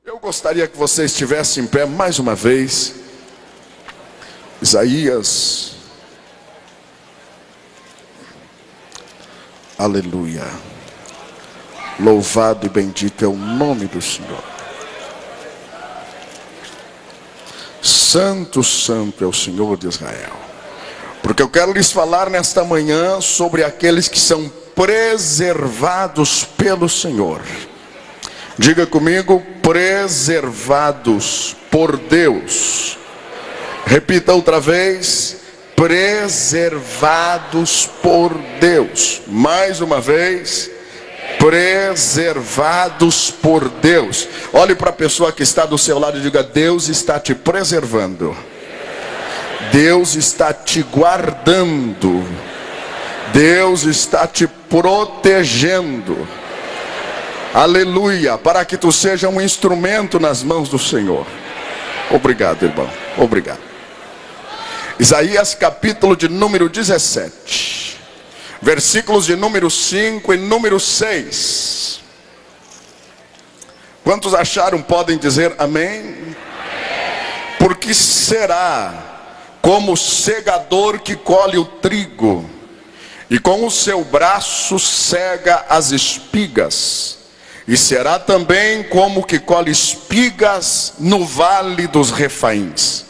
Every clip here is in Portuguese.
Eu gostaria que você estivesse em pé mais uma vez. Isaías. Aleluia. Louvado e bendito é o nome do Senhor. Santo, santo é o Senhor de Israel. Porque eu quero lhes falar nesta manhã sobre aqueles que são preservados pelo Senhor. Diga comigo, preservados por Deus. Repita outra vez, preservados por Deus. Mais uma vez, preservados por Deus. Olhe para a pessoa que está do seu lado e diga: Deus está te preservando. Deus está te guardando. Deus está te protegendo. Aleluia, para que tu seja um instrumento nas mãos do Senhor. Obrigado, irmão, obrigado. Isaías capítulo de número 17, versículos de número 5 e número 6. Quantos acharam podem dizer amém? Porque será como o segador que colhe o trigo e com o seu braço cega as espigas. E será também como que colhe espigas no vale dos Refaíns.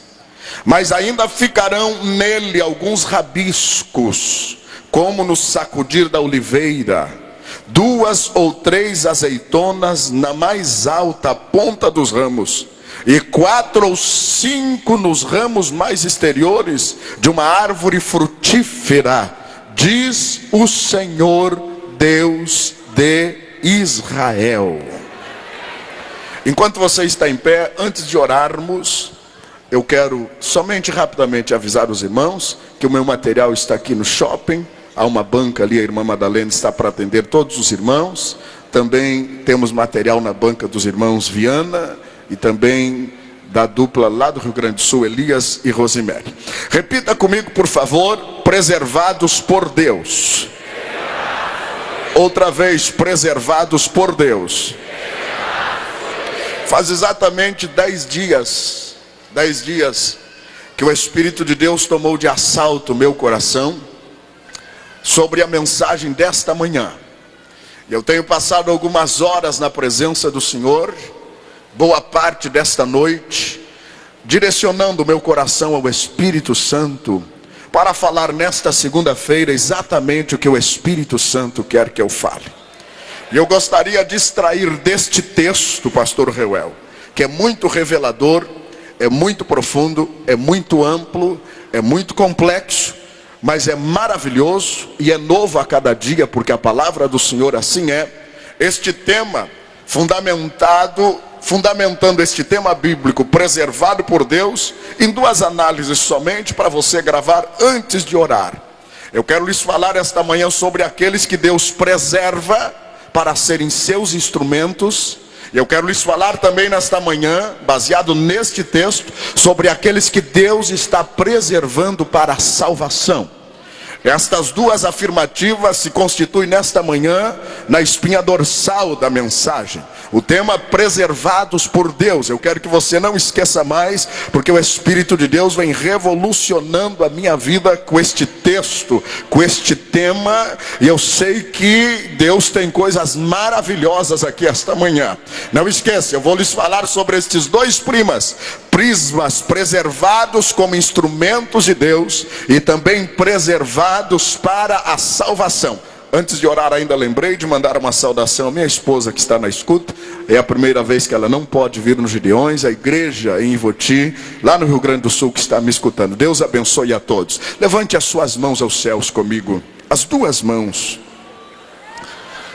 Mas ainda ficarão nele alguns rabiscos, como no sacudir da oliveira. 2 ou 3 azeitonas na mais alta ponta dos ramos. E 4 ou 5 nos ramos mais exteriores de uma árvore frutífera. Diz o Senhor Deus de Israel. Enquanto você está em pé, antes de orarmos, eu quero somente rapidamente avisar os irmãos que o meu material está aqui no shopping. Há uma banca ali, a irmã Madalena está para atender todos os irmãos. Também temos material na banca dos irmãos Viana e também da dupla lá do Rio Grande do Sul, Elias e Rosemary. Repita comigo, por favor: preservados por Deus. Outra vez, preservados por Deus. Faz exatamente 10 dias que o Espírito de Deus tomou de assalto o meu coração sobre a mensagem desta manhã. Eu tenho passado algumas horas na presença do Senhor, boa parte desta noite, direcionando o meu coração ao Espírito Santo, para falar nesta segunda-feira exatamente o que o Espírito Santo quer que eu fale. E eu gostaria de extrair deste texto, pastor Reuel, que é muito revelador, é muito profundo, é muito amplo, é muito complexo, mas é maravilhoso e é novo a cada dia, porque a palavra do Senhor assim é. Este tema fundamentando este tema bíblico, preservado por Deus, em 2 análises somente para você gravar antes de orar. Eu quero lhes falar esta manhã sobre aqueles que Deus preserva para serem seus instrumentos. E eu quero lhes falar também nesta manhã, baseado neste texto, sobre aqueles que Deus está preservando para a salvação. Estas 2 afirmativas se constituem nesta manhã na espinha dorsal da mensagem. O tema preservados por Deus. Eu quero que você não esqueça mais, porque o Espírito de Deus vem revolucionando a minha vida com este texto, com este tema. E eu sei que Deus tem coisas maravilhosas aqui esta manhã. Não esqueça, eu vou lhes falar sobre estes 2 prismas preservados como instrumentos de Deus e também preservados para a salvação. Antes de orar, ainda lembrei de mandar uma saudação à minha esposa que está na escuta. É a primeira vez que ela não pode vir nos Gideões, a igreja em Ivoti, lá no Rio Grande do Sul, que está me escutando. Deus abençoe a todos. Levante as suas mãos aos céus comigo, as 2 mãos.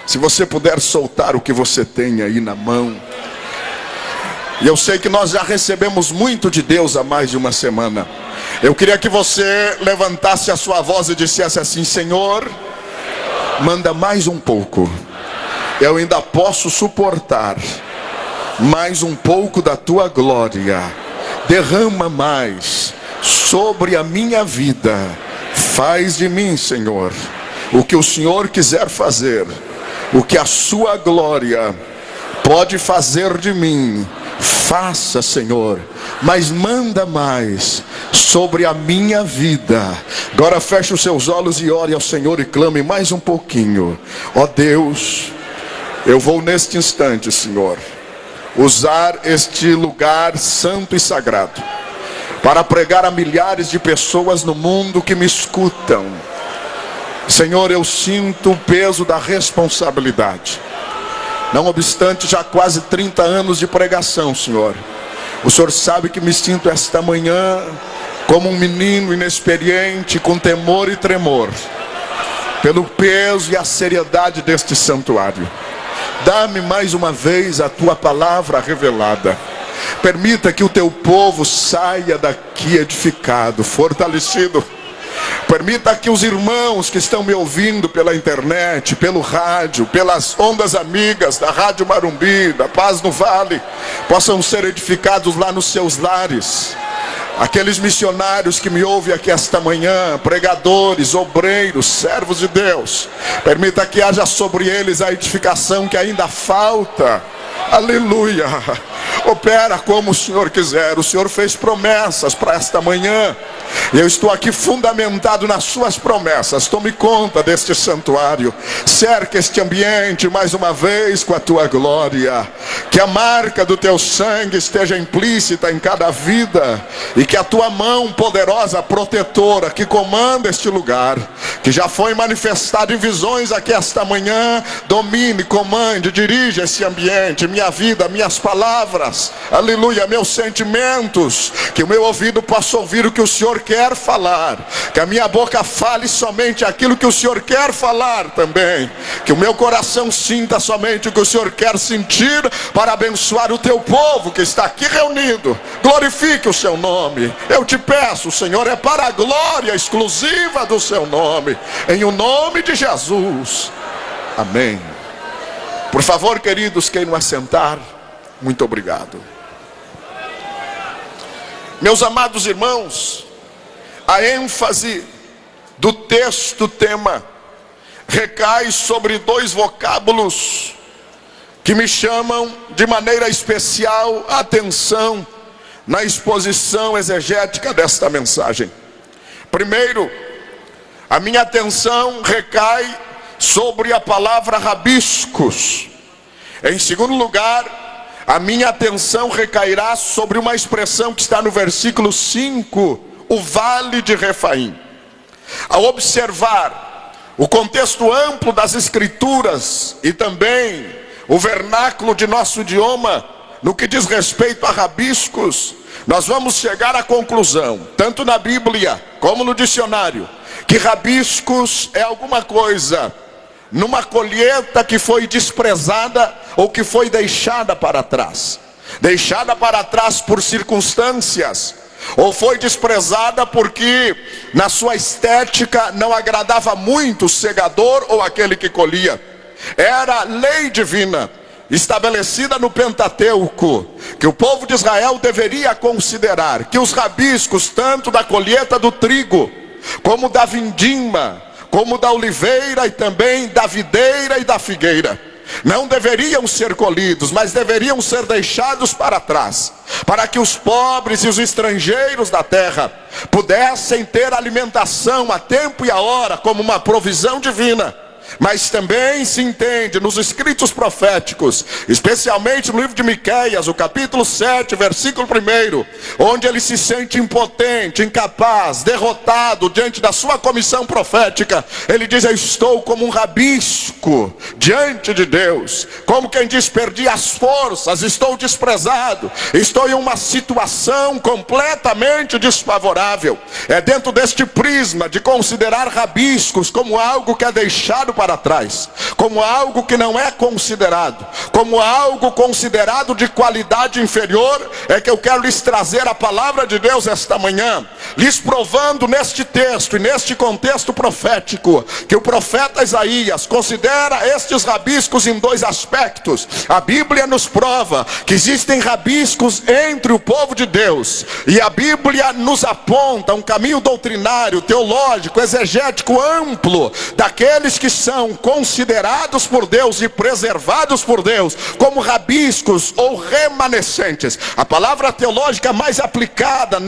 Se você puder soltar o que você tem aí na mão. E eu sei que nós já recebemos muito de Deus há mais de uma semana. Eu queria que você levantasse a sua voz e dissesse assim: Senhor, manda mais um pouco. Eu ainda posso suportar mais um pouco da tua glória. Derrama mais sobre a minha vida. Faz de mim, Senhor, o que o Senhor quiser fazer, o que a sua glória pode fazer de mim, Faça, Senhor, mas manda mais sobre a minha vida. Agora feche os seus olhos e ore ao Senhor e clame mais um pouquinho. Ó Deus, eu vou neste instante, Senhor, usar este lugar santo e sagrado para pregar a milhares de pessoas no mundo que me escutam. Senhor, eu sinto o peso da responsabilidade. Não obstante já quase 30 anos de pregação, Senhor, o Senhor sabe que me sinto esta manhã como um menino inexperiente, com temor e tremor, pelo peso e a seriedade deste santuário. Dá-me mais uma vez a tua palavra revelada. Permita que o teu povo saia daqui edificado, fortalecido. Permita que os irmãos que estão me ouvindo pela internet, pelo rádio, pelas ondas amigas da Rádio Marumbi, da Paz no Vale, possam ser edificados lá nos seus lares. Aqueles missionários que me ouvem aqui esta manhã, pregadores, obreiros, servos de Deus, permita que haja sobre eles a edificação que ainda falta. Aleluia. Opera como o Senhor quiser. O Senhor fez promessas para esta manhã, e eu estou aqui fundamentado nas suas promessas. Tome conta deste santuário, cerca este ambiente mais uma vez com a tua glória. Que a marca do teu sangue esteja implícita em cada vida, e que a tua mão poderosa, protetora, que comanda este lugar, que já foi manifestado em visões aqui esta manhã, domine, comande, dirija esse ambiente, minha vida, minhas palavras, aleluia, meus sentimentos. Que o meu ouvido possa ouvir o que o Senhor quer falar, que a minha boca fale somente aquilo que o Senhor quer falar também, que o meu coração sinta somente o que o Senhor quer sentir, para abençoar o teu povo que está aqui reunido. Glorifique o seu nome, eu te peço, Senhor, é para a glória exclusiva do seu nome, em o nome de Jesus, amém. Por favor, queridos, queiram assentar. Muito obrigado. Meus amados irmãos, a ênfase do texto tema recai sobre dois vocábulos que me chamam de maneira especial a atenção na exposição exegética desta mensagem. Primeiro, a minha atenção recai sobre a palavra rabiscos. Em segundo lugar, a minha atenção recairá sobre uma expressão que está no versículo 5, o Vale de Refaim. Ao observar o contexto amplo das Escrituras e também o vernáculo de nosso idioma, no que diz respeito a rabiscos, nós vamos chegar à conclusão, tanto na Bíblia como no dicionário, que rabiscos é alguma coisa numa colheita que foi desprezada ou que foi deixada para trás. Deixada para trás por circunstâncias, ou foi desprezada porque na sua estética não agradava muito o segador ou aquele que colhia. Era lei divina estabelecida no Pentateuco, que o povo de Israel deveria considerar que os rabiscos, tanto da colheita do trigo, como da vindima, como da oliveira e também da videira e da figueira, não deveriam ser colhidos, mas deveriam ser deixados para trás, para que os pobres e os estrangeiros da terra pudessem ter alimentação a tempo e a hora, como uma provisão divina. Mas também se entende nos escritos proféticos, especialmente no livro de Miqueias, o capítulo 7, versículo 1, onde ele se sente impotente, incapaz, derrotado diante da sua comissão profética. Ele diz: eu estou como um rabisco diante de Deus, como quem diz, perdi as forças, estou desprezado, estou em uma situação completamente desfavorável. É dentro deste prisma de considerar rabiscos como algo que é deixado para trás, como algo que não é considerado, como algo considerado de qualidade inferior, é que eu quero lhes trazer a palavra de Deus esta manhã, lhes provando neste texto e neste contexto profético, que o profeta Isaías considera estes rabiscos em dois aspectos. A Bíblia nos prova que existem rabiscos entre o povo de Deus, e a Bíblia nos aponta um caminho doutrinário, teológico, exegético amplo, daqueles que são considerados por Deus e preservados por Deus como rabiscos ou remanescentes. A palavra teológica mais aplicada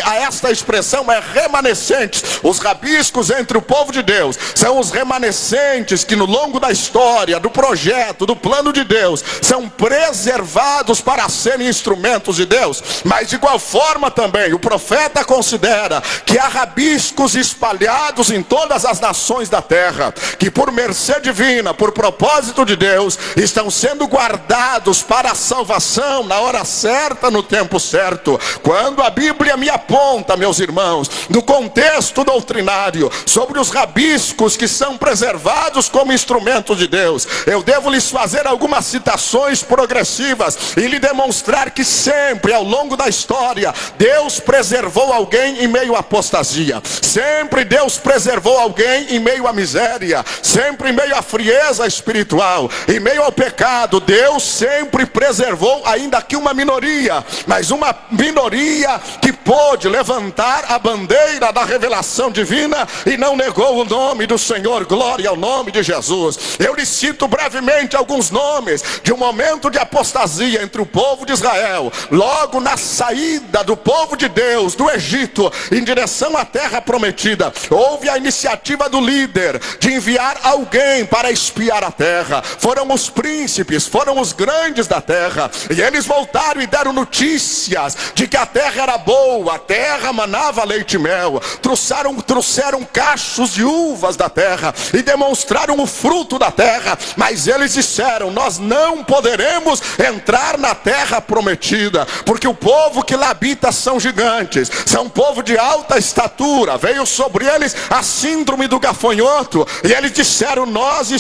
a esta expressão é remanescentes. Os rabiscos entre o povo de Deus são os remanescentes que no longo da história, do projeto, do plano de Deus, são preservados para serem instrumentos de Deus. Mas de igual forma também o profeta considera que há rabiscos espalhados em todas as nações da terra, que por mercê divina, por propósito de Deus, estão sendo guardados para a salvação na hora certa, no tempo certo. Quando a Bíblia me aponta, meus irmãos, no contexto doutrinário, sobre os rabiscos que são preservados como instrumentos de Deus, eu devo lhes fazer algumas citações progressivas e lhe demonstrar que sempre ao longo da história Deus preservou alguém em meio à apostasia, sempre Deus preservou alguém em meio à miséria, sempre em meio à frieza espiritual, em meio ao pecado. Deus sempre preservou, ainda que uma minoria, mas uma minoria que pôde levantar a bandeira da revelação divina e não negou o nome do Senhor. Glória ao nome de Jesus. Eu lhe cito brevemente alguns nomes de um momento de apostasia entre o povo de Israel, logo na saída do povo de Deus do Egito em direção à terra prometida. Houve a iniciativa do líder de enviar alguém para espiar a terra. Foram os príncipes, foram os grandes da terra, e eles voltaram e deram notícias de que a terra era boa, a terra manava leite e mel. Trouxeram cachos de uvas da terra e demonstraram o fruto da terra, mas eles disseram: nós não poderemos entrar na terra prometida, porque o povo que lá habita são gigantes, são povo de alta estatura, veio sobre eles a síndrome do gafanhoto, e eles disseram: nós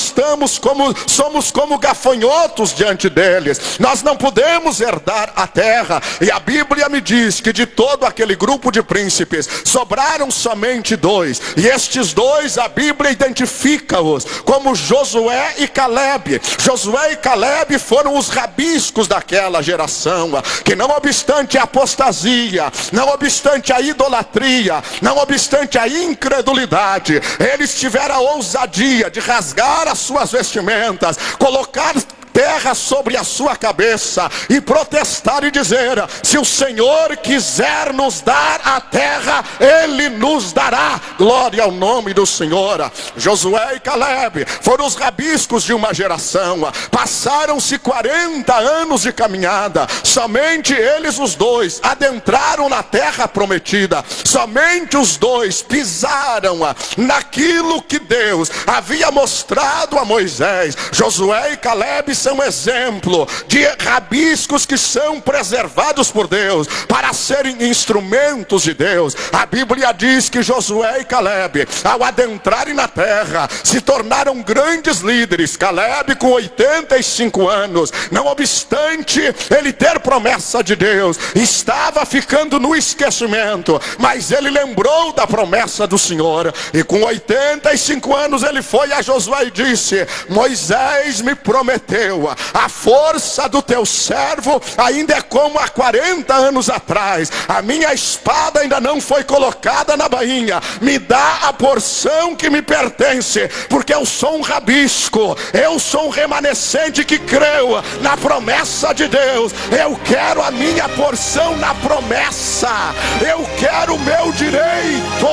somos como gafanhotos diante deles, nós não podemos herdar a terra. E a Bíblia me diz que de todo aquele grupo de príncipes sobraram somente dois, e estes dois a Bíblia identifica-os como Josué e Calebe. Josué e Calebe foram os rabiscos daquela geração, que não obstante a apostasia, não obstante a idolatria, não obstante a incredulidade, eles tiveram a ousadia de rasgar as suas vestimentas, colocar terra sobre a sua cabeça e protestar e dizer: se o Senhor quiser nos dar a terra, Ele nos dará. Glória ao nome do Senhor. Josué e Calebe foram os rabiscos de uma geração. Passaram-se 40 anos de caminhada, somente eles os dois adentraram na terra prometida, somente os dois pisaram naquilo que Deus havia mostrado a Moisés. Josué e Calebe são exemplo de rabiscos que são preservados por Deus para serem instrumentos de Deus. A Bíblia diz que Josué e Calebe, ao adentrarem na terra, se tornaram grandes líderes. Calebe com 85 anos, não obstante ele ter promessa de Deus, estava ficando no esquecimento, mas ele lembrou da promessa do Senhor, e com 85 anos ele foi a Josué e disse: Moisés me prometeu, a força do teu servo ainda é como há 40 anos atrás, a minha espada ainda não foi colocada na bainha, me dá a porção que me pertence, porque eu sou um rabisco, eu sou um remanescente que creu na promessa de Deus. Eu quero a minha porção na promessa, eu quero o meu direito,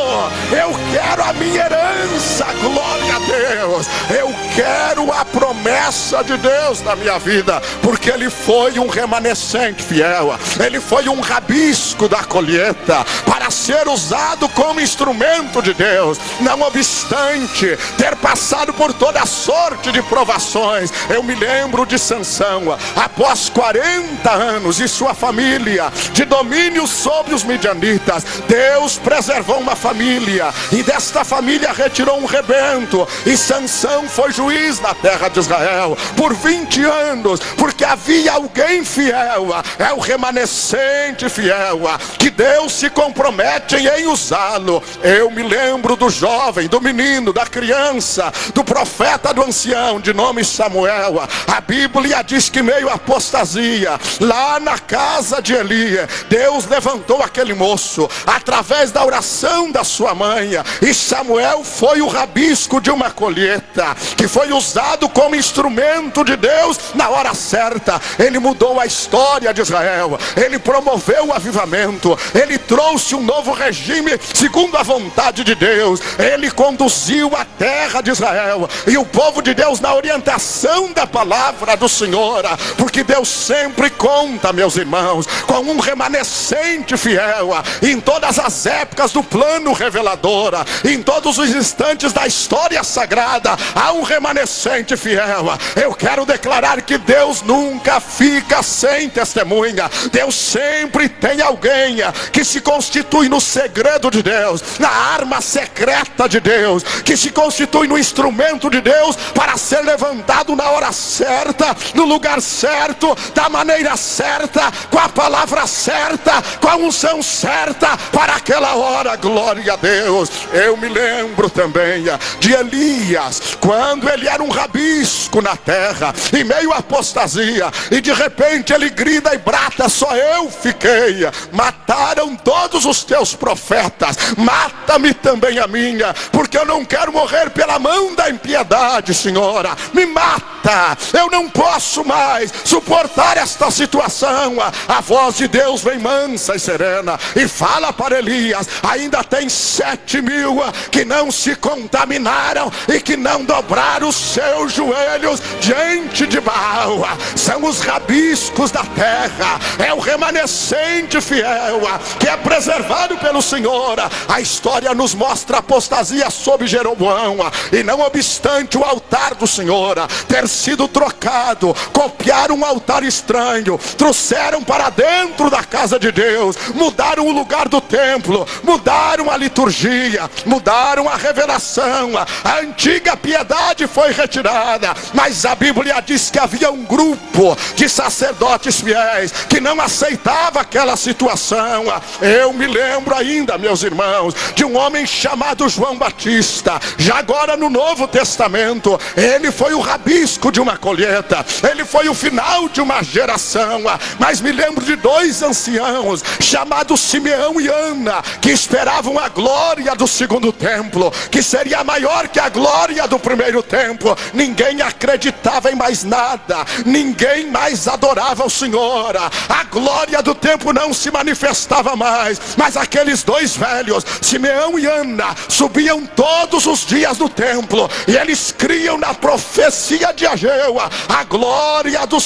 eu quero a minha herança. Glória a Deus, eu quero a promessa de Deus na minha vida, porque ele foi um remanescente fiel, ele foi um rabisco da colheita para ser usado como instrumento de Deus. Não obstante ter passado por toda sorte de provações, eu me lembro de Sansão, após 40 anos e sua família de domínio sobre os midianitas, Deus preservou uma família, e desta família retirou um rebento, e Sansão foi juiz na terra de Israel por 20 anos, porque havia alguém fiel, é o remanescente fiel, que Deus se compromete em usá-lo. Eu me lembro do jovem, do menino, da criança, do profeta, do ancião, de nome Samuel. A Bíblia diz que meio à apostasia, lá na casa de Eli, Deus levantou aquele moço, através da oração da sua mãe, e Samuel foi o rabisco de uma da colheita, que foi usado como instrumento de Deus na hora certa. Ele mudou a história de Israel, ele promoveu o avivamento, ele trouxe um novo regime segundo a vontade de Deus, ele conduziu a terra de Israel e o povo de Deus na orientação da palavra do Senhor, porque Deus sempre conta, meus irmãos, com um remanescente fiel em todas as épocas do plano revelador, em todos os instantes da história sagrada há um remanescente fiel. Eu quero declarar que Deus nunca fica sem testemunha. Deus sempre tem alguém que se constitui no segredo de Deus, na arma secreta de Deus, que se constitui no instrumento de Deus para ser levantado na hora certa, no lugar certo, da maneira certa, com a palavra certa, com a unção certa para aquela hora. Glória a Deus. Eu me lembro também de Elias, quando ele era um rabisco na terra, em meio à apostasia, e de repente ele grita e brata: só eu fiquei, mataram todos os teus profetas, mata-me também a minha, porque eu não quero morrer pela mão da impiedade. Senhora, me mata, eu não posso mais suportar esta situação. A voz de Deus vem mansa e serena e fala para Elias: ainda tem 7.000 que não se contaminaram e que não dobraram os seus joelhos diante de Baal. São os rabiscos da terra, é o remanescente fiel que é preservado pelo Senhor. A história nos mostra a apostasia sob Jeroboão, e não obstante o altar do Senhor ter sido trocado, copiaram um altar estranho, trouxeram para dentro da casa de Deus, mudaram o lugar do templo, mudaram a liturgia, mudaram a revelação, a antiga piedade foi retirada, mas a Bíblia diz que havia um grupo de sacerdotes fiéis que não aceitava aquela situação. Eu me lembro ainda, meus irmãos, de um homem chamado João Batista, já agora no Novo Testamento. Ele foi o rabisco de uma colheita, ele foi o final de uma geração. Mas me lembro de dois anciãos chamados Simeão e Ana, que esperavam a glória do segundo templo, que seria maior que a glória do primeiro templo. Ninguém acreditava em mais nada, ninguém mais adorava o Senhor, a glória do templo não se manifestava mais. Mas aqueles dois velhos, Simeão e Ana, subiam todos os dias no templo, e eles criam na profecia de Ageu: a glória da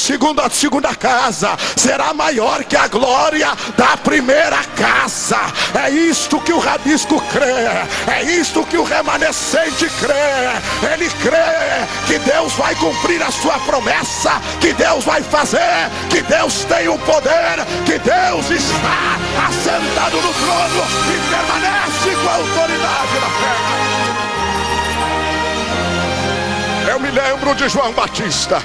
segunda casa será maior que a glória da primeira casa. É isto que o rabisco crê, é isto que o remanescente crê. Ele crê que Deus vai cumprir a sua promessa, que Deus vai fazer, que Deus tem o poder, que Deus está assentado no trono e permanece com a autoridade na terra. Eu me lembro de João Batista,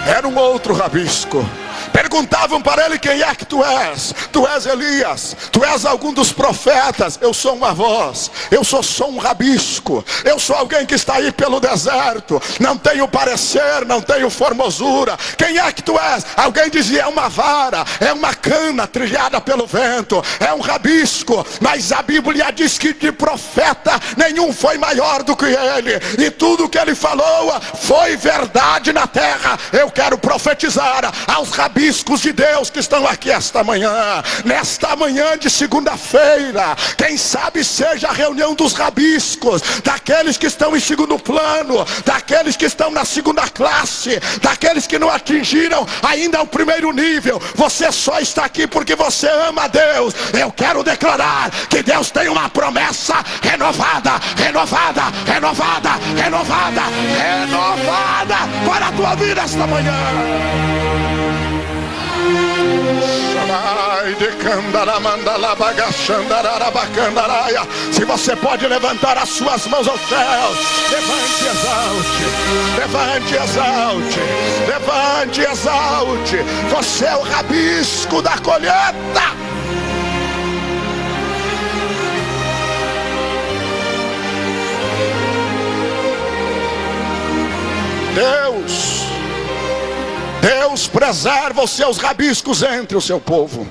era um outro rabisco. Perguntavam para ele: quem é que tu és? Tu és Elias? Tu és algum dos profetas? Eu sou uma voz, eu sou só um rabisco, eu sou alguém que está aí pelo deserto, não tenho parecer, não tenho formosura. Quem é que tu és? Alguém dizia: é uma vara, é uma cana trilhada pelo vento, é um rabisco. Mas a Bíblia diz que de profeta nenhum foi maior do que ele, e tudo que ele falou foi verdade na terra. Eu quero profetizar aos rabiscos de Deus que estão aqui esta manhã, nesta manhã de segunda-feira. Quem sabe seja a reunião dos rabiscos, daqueles que estão em segundo plano, daqueles que estão na segunda classe, daqueles que não atingiram ainda o primeiro nível. Você só está aqui porque você ama a Deus. Eu quero declarar que Deus tem uma promessa renovada, renovada, renovada, renovada, renovada para a tua vida esta manhã. Se você pode levantar as suas mãos aos céus, levante e exalte, levante e exalte, levante e exalte. Você é o rabisco da colheita. Deus preserva os seus rabiscos entre o seu povo,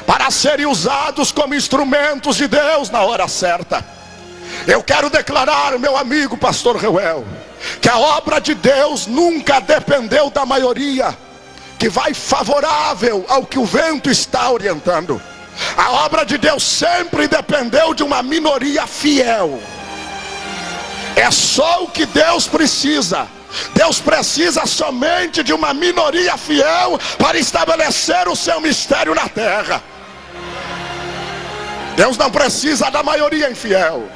para serem usados como instrumentos de Deus na hora certa. Eu quero declarar, meu amigo pastor Reuel, que a obra de Deus nunca dependeu da maioria que vai favorável ao que o vento está orientando. A obra de Deus sempre dependeu de uma minoria fiel. É só o que Deus precisa. Deus precisa somente de uma minoria fiel para estabelecer o seu mistério na terra. Deus não precisa da maioria infiel.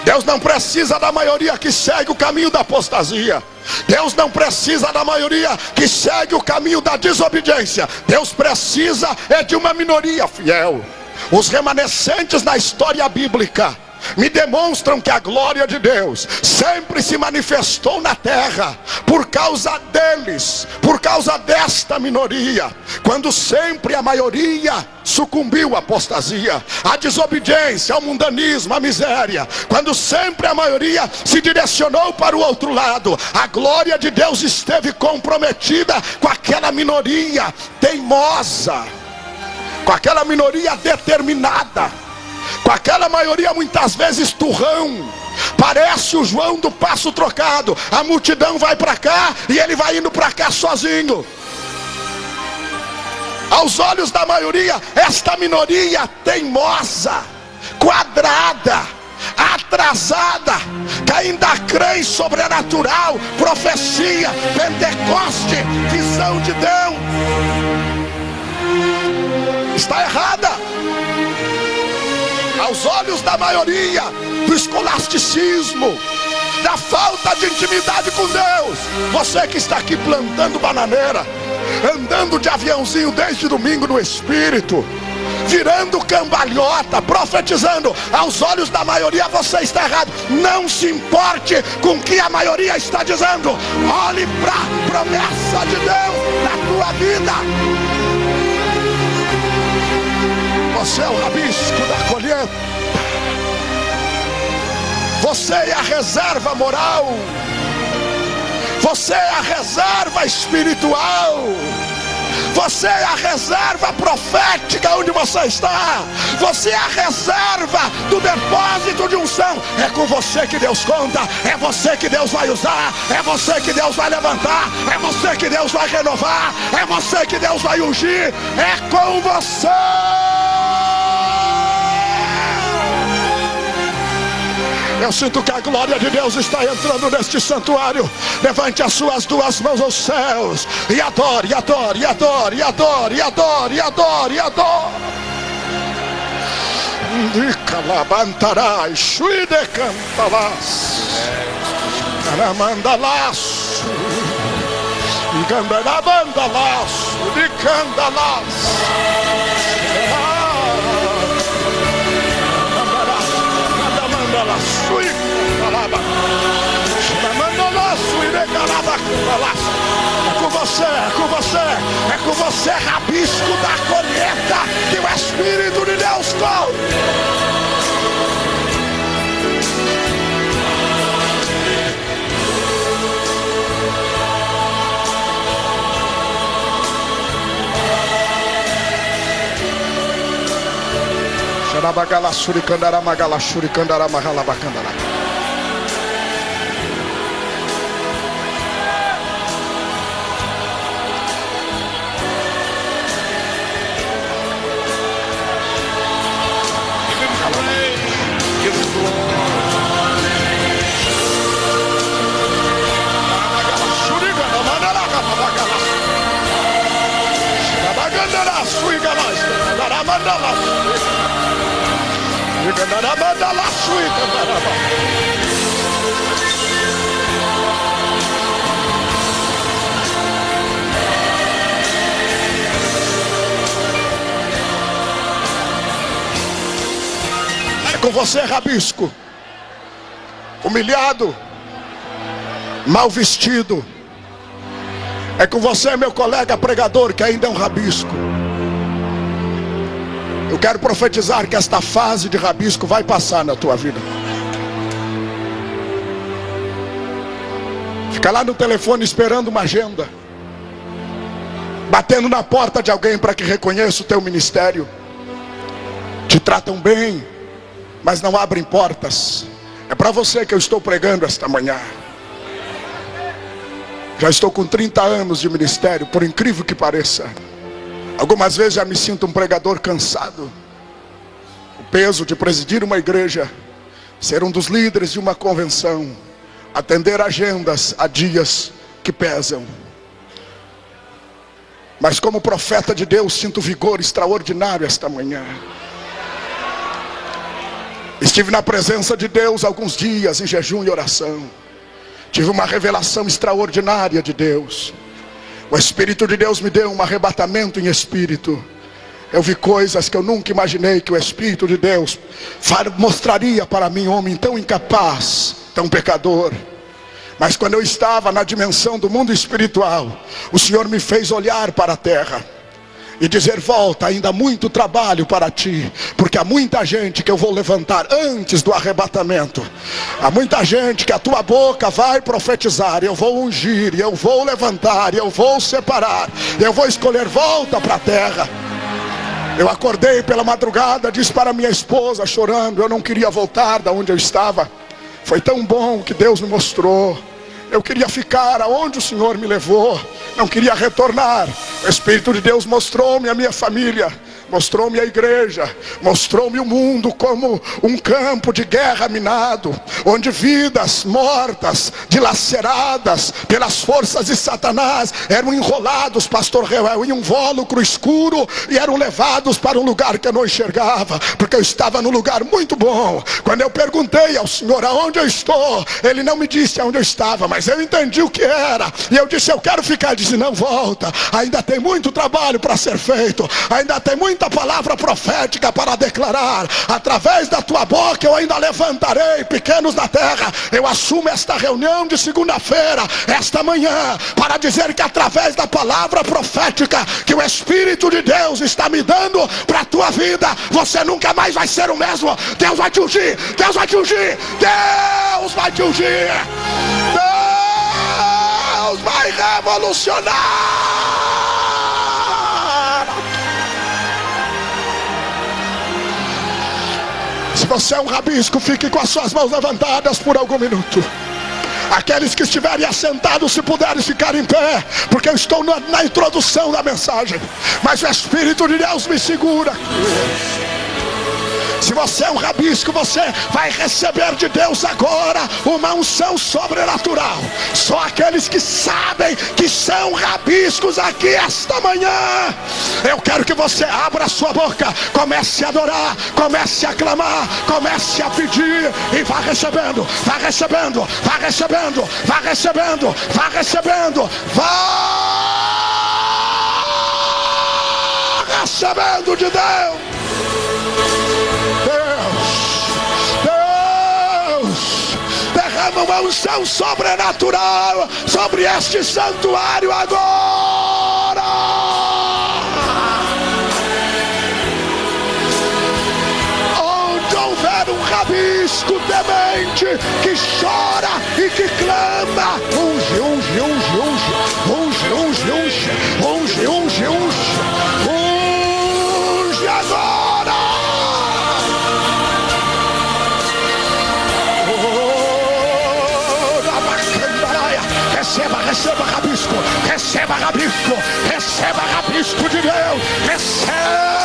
Deus não precisa da maioria que segue o caminho da apostasia. Deus não precisa da maioria que segue o caminho da desobediência. Deus precisa de uma minoria fiel. Os remanescentes na história bíblica me demonstram que a glória de Deus sempre se manifestou na terra por causa deles, por causa desta minoria. Quando sempre a maioria sucumbiu à apostasia, à desobediência, ao mundanismo, à miséria, quando sempre a maioria se direcionou para o outro lado, a glória de Deus esteve comprometida com aquela minoria teimosa, com aquela minoria determinada, com aquela maioria muitas vezes turrão. Parece o João do passo trocado. A multidão vai para cá e ele vai indo para cá sozinho. Aos olhos da maioria, esta minoria teimosa, quadrada, atrasada, que ainda crê em sobrenatural, profecia, Pentecoste, visão de Deus, está errada. Aos olhos da maioria, do escolasticismo, da falta de intimidade com Deus. Você que está aqui plantando bananeira, andando de aviãozinho desde domingo no Espírito, virando cambalhota, profetizando, aos olhos da maioria você está errado. Não se importe com o que a maioria está dizendo. Olhe para a promessa de Deus na tua vida. Você é o rabisco da colheita. Você é a reserva moral. Você é a reserva espiritual. Você é a reserva profética onde você está. Você é a reserva do depósito de unção. É com você que Deus conta. É você que Deus vai usar. É você que Deus vai levantar. É você que Deus vai renovar. É você que Deus vai ungir. É com você. Eu sinto que a glória de Deus está entrando neste santuário. Levante as suas duas mãos aos céus e adore, adore, adore, adore, adore, adore, adore. Calabantarai, chuide cantalas, caramandalaço, engandarabandalaço, de candalas. É com você, é com você, é com você, rabisco da colheita que o Espírito de Deus toca. Xarabagala suricandara magala suricandara magala bacandara. É com você, rabisco, humilhado, mal vestido. É com você, meu colega pregador, que ainda é um rabisco. Eu quero profetizar que esta fase de rabisco vai passar na tua vida. Fica lá no telefone esperando uma agenda, batendo na porta de alguém para que reconheça o teu ministério. Te tratam bem, mas não abrem portas. É para você que eu estou pregando esta manhã. Já estou com 30 anos de ministério, por incrível que pareça. Algumas vezes já me sinto um pregador cansado. O peso de presidir uma igreja, ser um dos líderes de uma convenção, atender agendas a dias que pesam. Mas como profeta de Deus, sinto vigor extraordinário esta manhã. Estive na presença de Deus alguns dias em jejum e oração. Tive uma revelação extraordinária de Deus. O Espírito de Deus me deu um arrebatamento em espírito. Eu vi coisas que eu nunca imaginei que o Espírito de Deus mostraria para mim, homem tão incapaz, tão pecador. Mas quando eu estava na dimensão do mundo espiritual, o Senhor me fez olhar para a terra e dizer: volta, ainda há muito trabalho para ti, porque há muita gente que eu vou levantar antes do arrebatamento. Há muita gente que a tua boca vai profetizar, eu vou ungir, eu vou levantar, eu vou separar, eu vou escolher. Volta para a terra. Eu acordei pela madrugada, disse para minha esposa chorando, eu não queria voltar da onde eu estava. Foi tão bom que Deus me mostrou. Eu queria ficar aonde o Senhor me levou, não queria retornar. O Espírito de Deus mostrou-me a minha família, mostrou-me a igreja, mostrou-me o mundo como um campo de guerra minado, onde vidas mortas, dilaceradas pelas forças de Satanás, eram enrolados, pastor Reuel, em um invólucro escuro, e eram levados para um lugar que eu não enxergava, porque eu estava num lugar muito bom. Quando eu perguntei ao Senhor aonde eu estou, Ele não me disse aonde eu estava, mas eu entendi o que era, e eu disse: eu quero ficar. Ele disse: não, volta, ainda tem muito trabalho para ser feito, ainda tem muita palavra profética para declarar. Através da tua boca eu ainda levantarei pequenos na terra. Eu assumo esta reunião de segunda-feira, esta manhã, para dizer que através da palavra profética que o Espírito de Deus está me dando para a tua vida, você nunca mais vai ser o mesmo. Deus vai te ungir, Deus vai te ungir, Deus vai te ungir, Deus vai revolucionar. Se você é um rabisco, fique com as suas mãos levantadas por algum minuto. Aqueles que estiverem assentados, se puderem ficar em pé, porque eu estou na introdução da mensagem, mas o Espírito de Deus me segura. Se você é um rabisco, você vai receber de Deus agora uma unção sobrenatural. Só aqueles que sabem que são rabiscos aqui esta manhã, eu quero que você abra a sua boca, comece a adorar, comece a clamar, comece a pedir, e vá recebendo, vá recebendo, vá recebendo, vá recebendo, vá recebendo, vá recebendo de Deus. Derrama uma unção sobrenatural sobre este santuário agora. Onde houver um rabisco demente que chora e que clama, unge, unge, unge, unge, unge, unge, unge, unge, unge, unge, unge agora. Receba, receba rabisco, receba rabisco, receba rabisco de Deus, receba.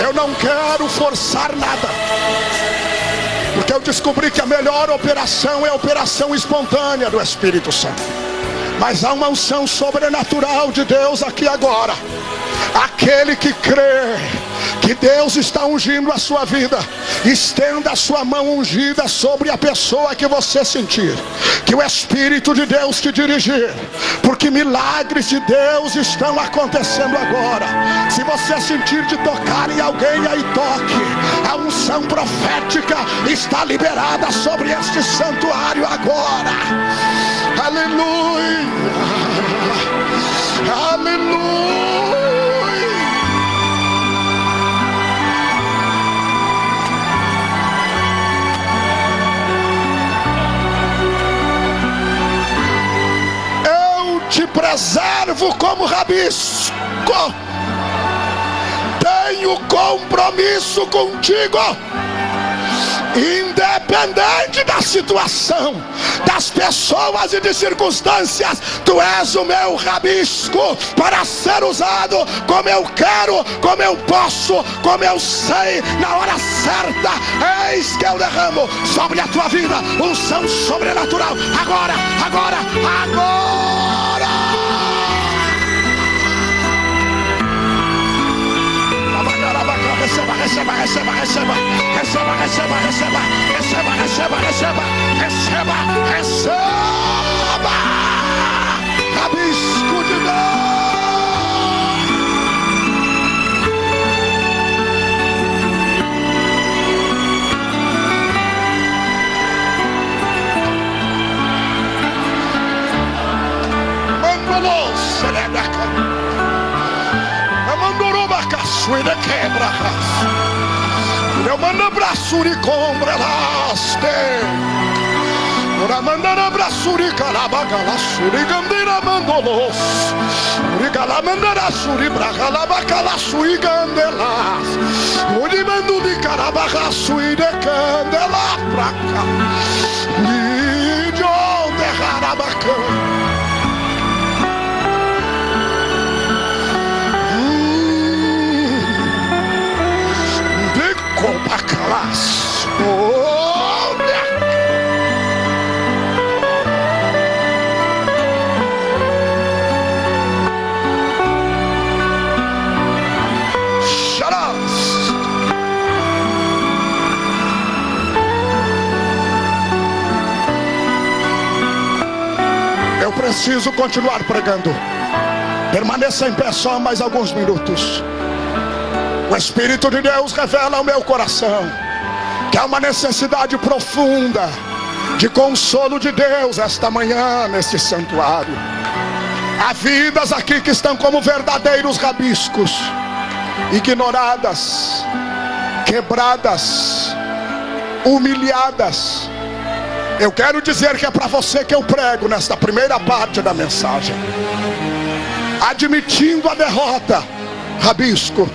Eu não quero forçar nada, porque eu descobri que a melhor operação é a operação espontânea do Espírito Santo. Mas há uma unção sobrenatural de Deus aqui agora. Aquele que crê que Deus está ungindo a sua vida, estenda a sua mão ungida sobre a pessoa que você sentir, que o Espírito de Deus te dirigir, porque milagres de Deus estão acontecendo agora. Se você sentir de tocar em alguém, aí toque. A unção profética está liberada sobre este santuário agora. Aleluia, aleluia. tenho como rabisco, tenho compromisso contigo. Independente da situação, das pessoas e de circunstâncias, tu és o meu rabisco para ser usado como eu quero, como eu posso, como eu sei, na hora certa. Eis que eu derramo sobre a tua vida unção sobrenatural. Agora, agora, agora. Receba, receba, receba, receba, receba, receba, receba, receba, receba, receba, receba, receba, rabisco de Mandolos, Serebraca. Suíra quebra, eu mando abraço e compra laste. Ora manda abraço e calabacala, suri gandira mandolos. Uri calamandara suri braga labacala sui gandelas. Uri mando de carabaca sui de candela praca. E de onde harabaca. Bacalas, olha. Xarás. Eu preciso continuar pregando. Permaneça em pé só mais alguns minutos. O Espírito de Deus revela ao meu coração que há uma necessidade profunda de consolo de Deus esta manhã neste santuário. Há vidas aqui que estão como verdadeiros rabiscos, ignoradas, quebradas, humilhadas. Eu quero dizer que é para você que eu prego nesta primeira parte da mensagem. Admitindo a derrota, rabisco.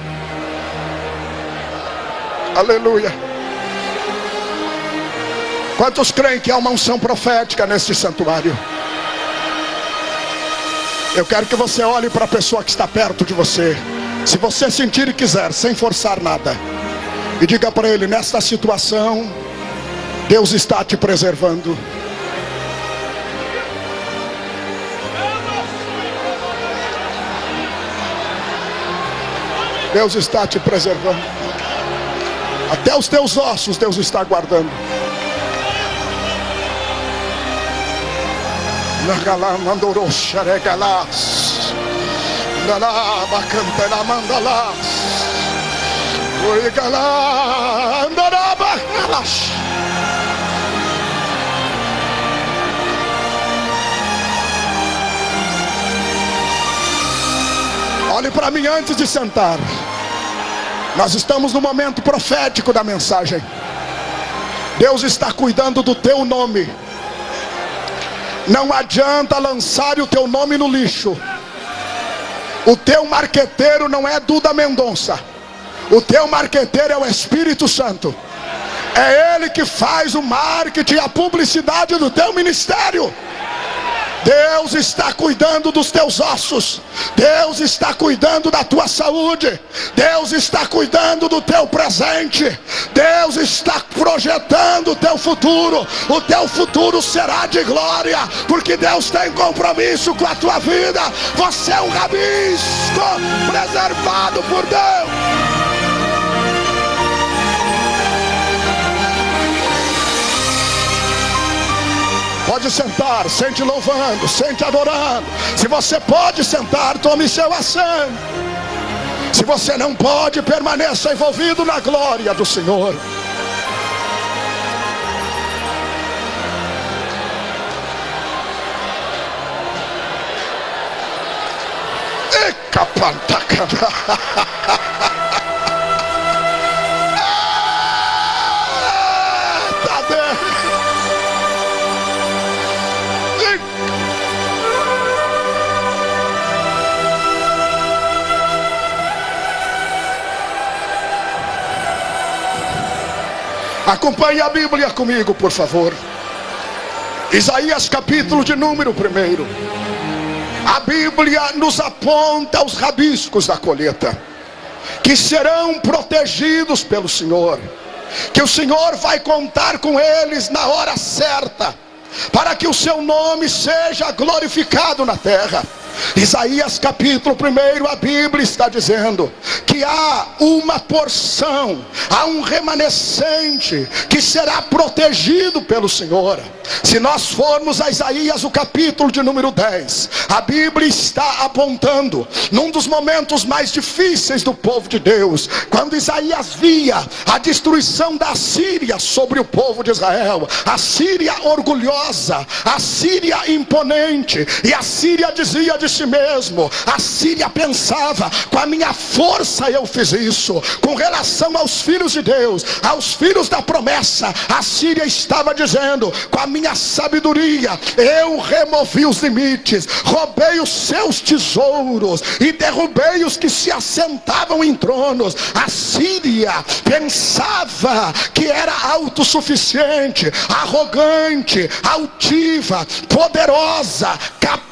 Aleluia. Quantos creem que há uma unção profética neste santuário? Eu quero que você olhe para a pessoa que está perto de você, se você sentir e quiser, sem forçar nada, e diga para ele: nesta situação Deus está te preservando. Deus está te preservando. Até os teus ossos Deus está guardando. Nagalá mandorou xaregalás. Nalá bacantela mandalás. Oigalá andará bacalas. Olhe para mim antes de sentar. Nós estamos no momento profético da mensagem. Deus está cuidando do teu nome. Não adianta lançar o teu nome no lixo. O teu marqueteiro não é Duda Mendonça. O teu marqueteiro é o Espírito Santo. É Ele que faz o marketing e a publicidade do teu ministério. Deus está cuidando dos teus ossos. Deus está cuidando da tua saúde. Deus está cuidando do teu presente. Deus está projetando o teu futuro. O teu futuro será de glória, porque Deus tem compromisso com a tua vida. Você é um rabisco preservado por Deus. Pode sentar, sente louvando, sente adorando. Se você pode sentar, tome seu assento. Se você não pode, permaneça envolvido na glória do Senhor. E capantacana. Acompanhe a Bíblia comigo, por favor. Isaías capítulo de número 1. A Bíblia nos aponta os rabiscos da colheita, que serão protegidos pelo Senhor, que o Senhor vai contar com eles na hora certa, para que o seu nome seja glorificado na terra. Isaías capítulo 1, a Bíblia está dizendo que há uma porção, há um remanescente que será protegido pelo Senhor. Se nós formos a Isaías o capítulo de número 10, a Bíblia está apontando num dos momentos mais difíceis do povo de Deus, quando Isaías via a destruição da Síria sobre o povo de Israel, a Síria orgulhosa, a Síria imponente, e a Síria dizia de si mesmo, a Síria pensava: com a minha força eu fiz isso. Com relação aos filhos de Deus, aos filhos da promessa, a Síria estava dizendo: com a minha sabedoria eu removi os limites, roubei os seus tesouros e derrubei os que se assentavam em tronos. A Síria pensava que era autossuficiente, arrogante, altiva, poderosa, capaz.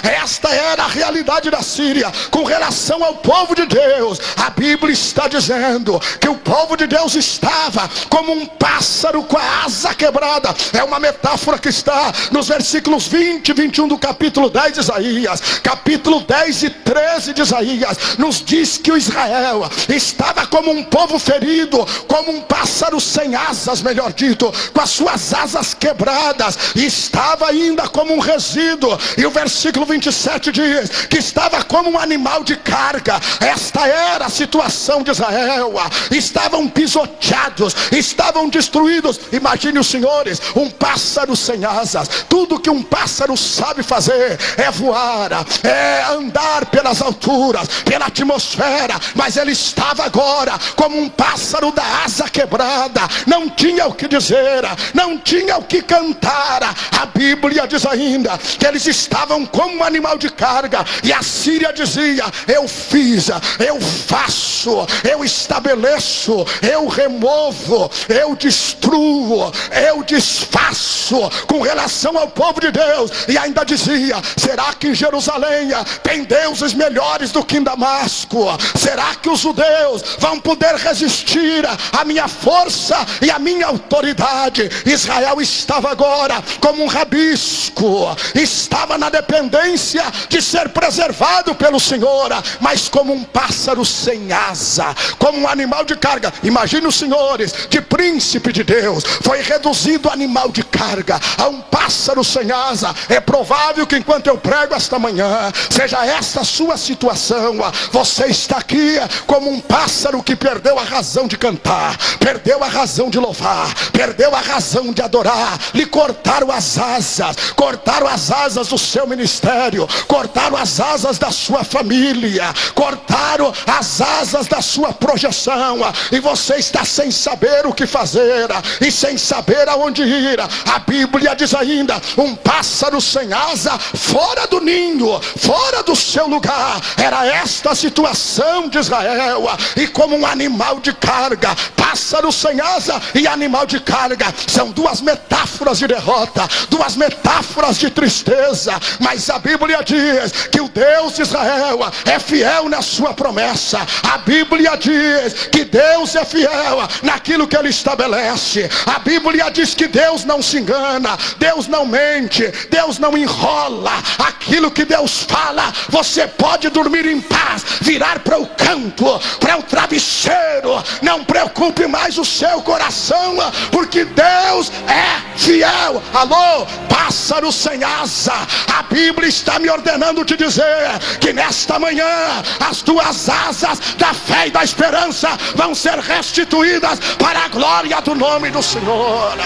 Esta era a realidade da Síria. Com relação ao povo de Deus, a Bíblia está dizendo que o povo de Deus estava como um pássaro com a asa quebrada. É uma metáfora que está nos versículos 20 e 21 do capítulo 10 de Isaías. Capítulo 10 e 13 de Isaías nos diz que o Israel estava como um povo ferido, como um pássaro sem asas, melhor dito, com as suas asas quebradas, e estava ainda como um resíduo. E o versículo 27 diz que estava como um animal de carga. Esta era a situação de Israel. Estavam pisoteados, estavam destruídos. Imagine os senhores, um pássaro sem asas. Tudo que um pássaro sabe fazer é voar, é andar pelas alturas, pela atmosfera, mas ele estava agora como um pássaro da asa quebrada. Não tinha o que dizer, não tinha o que cantar. A Bíblia diz ainda que eles estavam como um animal de carga, e a Síria dizia: eu fiz, eu faço, eu estabeleço, eu removo, eu destruo, eu desfaço com relação ao povo de Deus. E ainda dizia: será que em Jerusalém tem deuses melhores do que em Damasco? Será que os judeus vão poder resistir à minha força e à minha autoridade? Israel estava agora como um rabisco, estava na dependência de ser preservado pelo Senhor, mas como um pássaro sem asa, como um animal de carga. Imagine os senhores, de príncipe de Deus foi reduzido a animal de carga, a um pássaro sem asa. É provável que enquanto eu prego esta manhã, seja esta a sua situação. Você está aqui como um pássaro que perdeu a razão de cantar, perdeu a razão de louvar, perdeu a razão de adorar. Lhe cortaram as asas do seu ministério, cortaram as asas da sua família, cortaram as asas da sua projeção, e você está sem saber o que fazer e sem saber aonde ir. A Bíblia diz ainda: um pássaro sem asa, fora do ninho, fora do seu lugar. Era esta a situação de Israel. E como um animal de carga, pássaro sem asa e animal de carga são duas metáforas de derrota, duas metáforas de tristeza. Mas a Bíblia diz que o Deus de Israel é fiel na sua promessa. A Bíblia diz que Deus é fiel naquilo que Ele estabelece. A Bíblia diz que Deus não se engana, Deus não mente, Deus não enrola. Aquilo que Deus fala, você pode dormir em paz, virar para o canto, para o travesseiro. Não preocupe mais o seu coração, porque Deus é fiel. Alô, pássaro sem asa, a Bíblia está me ordenando te dizer que nesta manhã as tuas asas da fé e da esperança vão ser restituídas para a glória do nome do Senhor.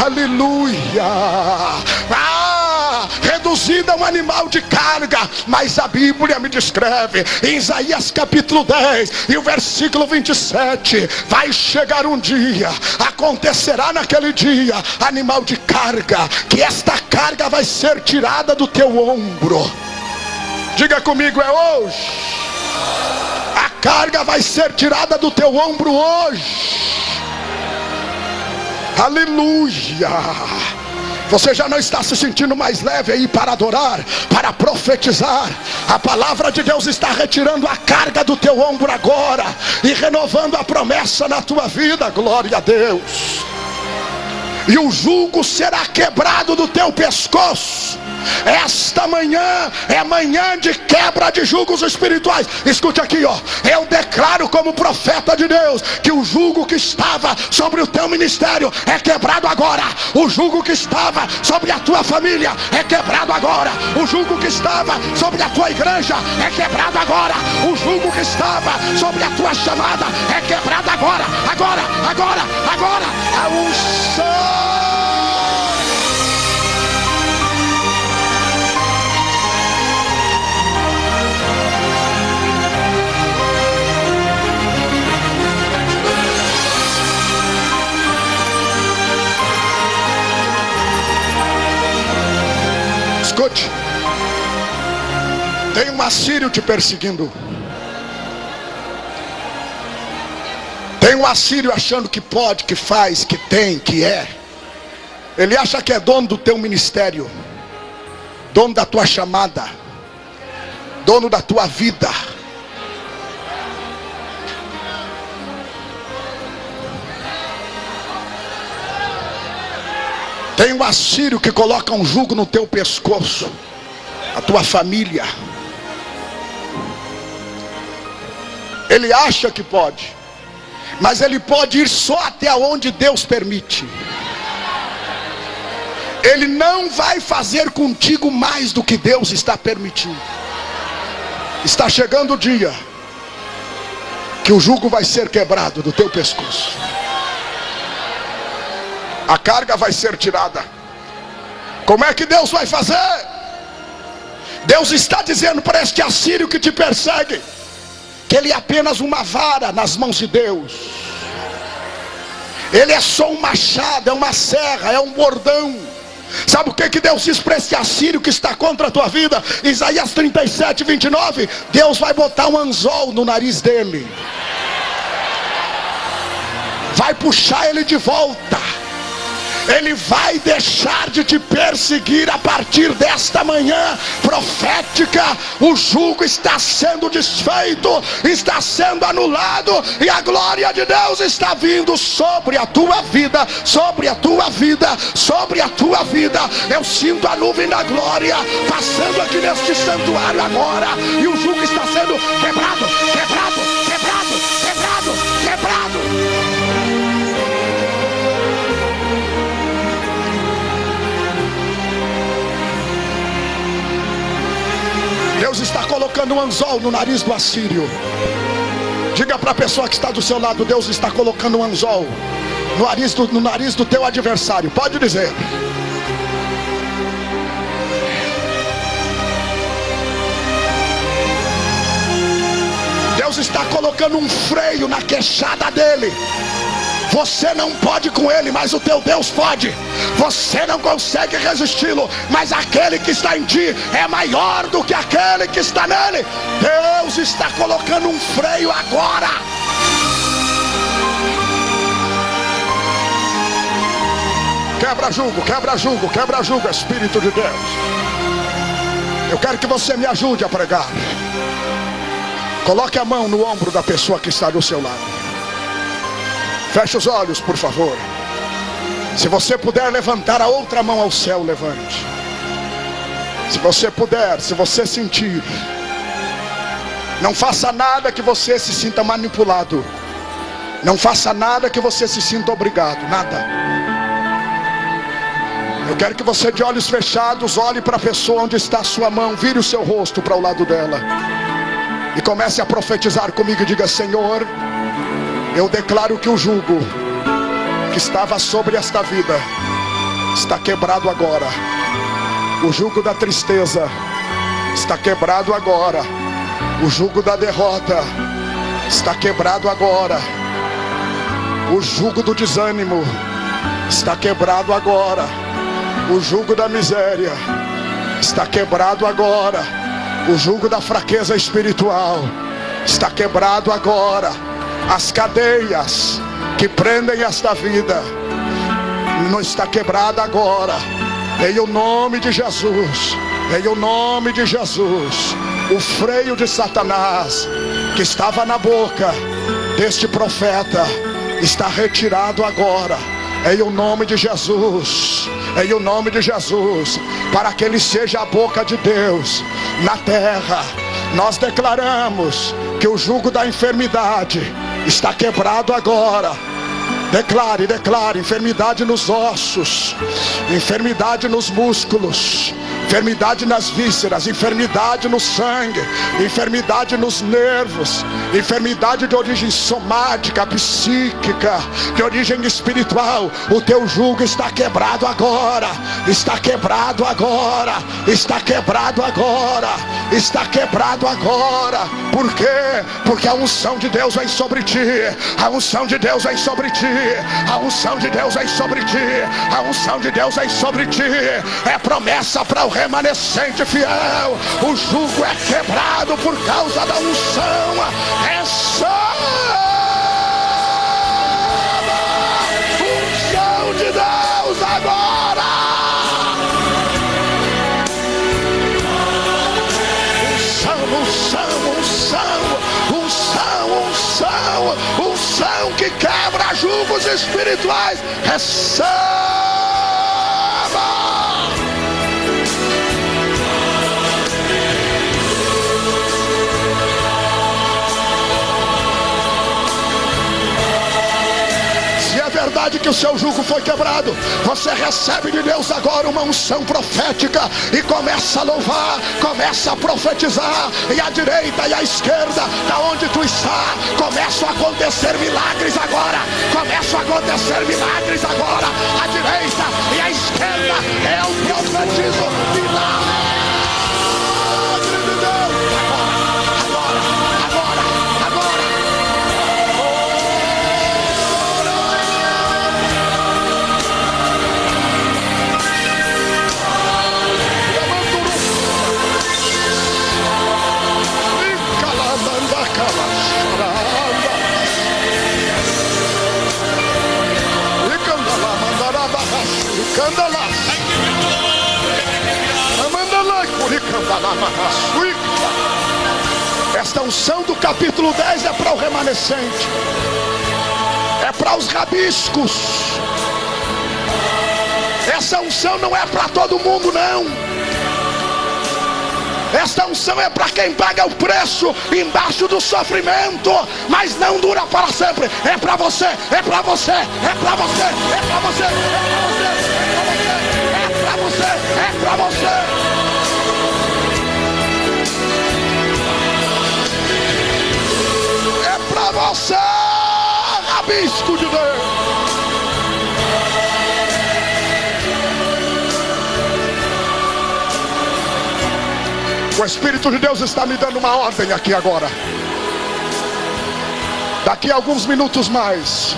Aleluia. Reduzida a um animal de carga, mas a Bíblia me descreve em Isaías capítulo 10 e o versículo 27: vai chegar um dia, acontecerá naquele dia, animal de carga, que esta carga vai ser tirada do teu ombro. Diga comigo: é hoje. A carga vai ser tirada do teu ombro hoje. Aleluia. Você já não está se sentindo mais leve aí para adorar, para profetizar? A palavra de Deus está retirando a carga do teu ombro agora e renovando a promessa na tua vida. Glória a Deus. E o jugo será quebrado do teu pescoço. Esta manhã é manhã de quebra de jugos espirituais. Escute aqui, ó. Eu declaro como profeta de Deus que o jugo que estava sobre o teu ministério é quebrado agora. O jugo que estava sobre a tua família é quebrado agora. O jugo que estava sobre a tua igreja é quebrado agora. O jugo que estava sobre a tua chamada é quebrado agora. Agora. A unção. Escute, tem um assírio te perseguindo. Tem um assírio achando que pode, que faz, que tem, que é. Ele acha que é dono do teu ministério, dono da tua chamada, dono da tua vida. Tem um assírio que coloca um jugo no teu pescoço, a tua família. Ele acha que pode, mas ele pode ir só até onde Deus permite. Ele não vai fazer contigo mais do que Deus está permitindo. Está chegando o dia que o jugo vai ser quebrado do teu pescoço. A carga vai ser tirada. Como é que Deus vai fazer? Deus está dizendo para este assírio que te persegue que ele é apenas uma vara nas mãos de Deus. Ele é só um machado, é uma serra, é um bordão. Sabe o que Deus diz para esse assírio que está contra a tua vida? Isaías 37, 29. Deus vai botar um anzol no nariz dele, vai puxar ele de volta. Ele vai deixar de te perseguir a partir desta manhã profética. O jugo está sendo desfeito, está sendo anulado, e a glória de Deus está vindo sobre a tua vida, sobre a tua vida, sobre a tua vida. Eu sinto a nuvem da glória passando aqui neste santuário agora, e o jugo está sendo quebrado, quebrado, quebrado, quebrado, quebrado. Deus está colocando um anzol no nariz do assírio. Diga para a pessoa que está do seu lado: Deus está colocando um anzol no nariz do teu adversário. Pode dizer. Deus está colocando um freio na queixada dele. Você não pode com ele, mas o teu Deus pode. Você não consegue resisti-lo, mas aquele que está em ti é maior do que aquele que está nele. Deus está colocando um freio agora. Quebra jugo, quebra jugo, quebra jugo, Espírito de Deus. Eu quero que você me ajude a pregar. Coloque a mão no ombro da pessoa que está do seu lado. Feche os olhos, por favor. Se você puder levantar a outra mão ao céu, levante. Se você puder, se você sentir. Não faça nada que você se sinta manipulado. Não faça nada que você se sinta obrigado. Nada. Eu quero que você, de olhos fechados, olhe para a pessoa onde está a sua mão. Vire o seu rosto para o lado dela e comece a profetizar comigo e diga: Senhor, eu declaro que o jugo que estava sobre esta vida está quebrado agora. O jugo da tristeza está quebrado agora. O jugo da derrota está quebrado agora. O jugo do desânimo está quebrado agora. O jugo da miséria está quebrado agora. O jugo da fraqueza espiritual está quebrado agora. As cadeias que prendem esta vida não está quebrada agora. Em o nome de Jesus, em o nome de Jesus, o freio de Satanás que estava na boca deste profeta está retirado agora. Em o nome de Jesus, em o nome de Jesus, para que ele seja a boca de Deus na terra. Nós declaramos que o jugo da enfermidade está quebrado agora. Declare, declare: enfermidade nos ossos, enfermidade nos músculos, enfermidade nas vísceras, enfermidade no sangue, enfermidade nos nervos, enfermidade de origem somática, psíquica, de origem espiritual. O teu jugo está quebrado agora, está quebrado agora, está quebrado agora, está quebrado agora. Por quê? Porque a unção de Deus vem sobre ti, a unção de Deus vem sobre ti, a unção de Deus vem sobre ti, a unção de Deus vem sobre ti. É promessa para o remanescente fiel. O jugo é quebrado por causa da unção. Receba unção de Deus agora. Unção que quebra jugos espirituais. Receba. Verdade que o seu jugo foi quebrado, você recebe de Deus agora uma unção profética e começa a louvar, começa a profetizar, e à direita e à esquerda, da onde tu está, começam a acontecer milagres agora, começam a acontecer milagres agora, à direita e à esquerda. Eu profetizo milagres de Deus agora, agora, agora, agora. Esta unção do capítulo 10 é para o remanescente, é para os rabiscos. Essa unção não é para todo mundo, não. Esta unção é para quem paga o preço embaixo do sofrimento, mas não dura para sempre. É para você, é para você, é para você, é para você, é para você, é para você. É para você, rabisco de Deus. O Espírito de Deus está me dando uma ordem aqui agora. Daqui a alguns minutos mais,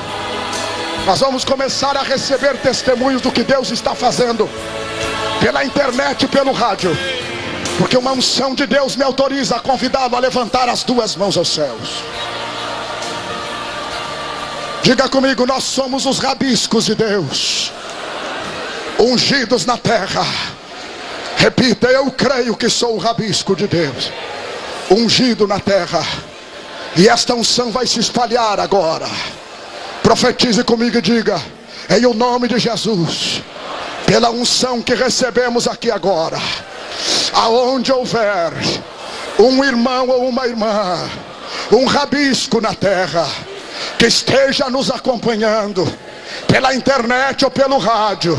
nós vamos começar a receber testemunhos do que Deus está fazendo pela internet e pelo rádio, porque uma unção de Deus me autoriza a convidá-lo a levantar as duas mãos aos céus. Diga comigo: nós somos os rabiscos de Deus, ungidos na terra. Repita: eu creio que sou o rabisco de Deus, ungido na terra. E esta unção vai se espalhar agora. Profetize comigo e diga: em o nome de Jesus, pela unção que recebemos aqui agora, aonde houver um irmão ou uma irmã, um rabisco na terra, que esteja nos acompanhando pela internet ou pelo rádio,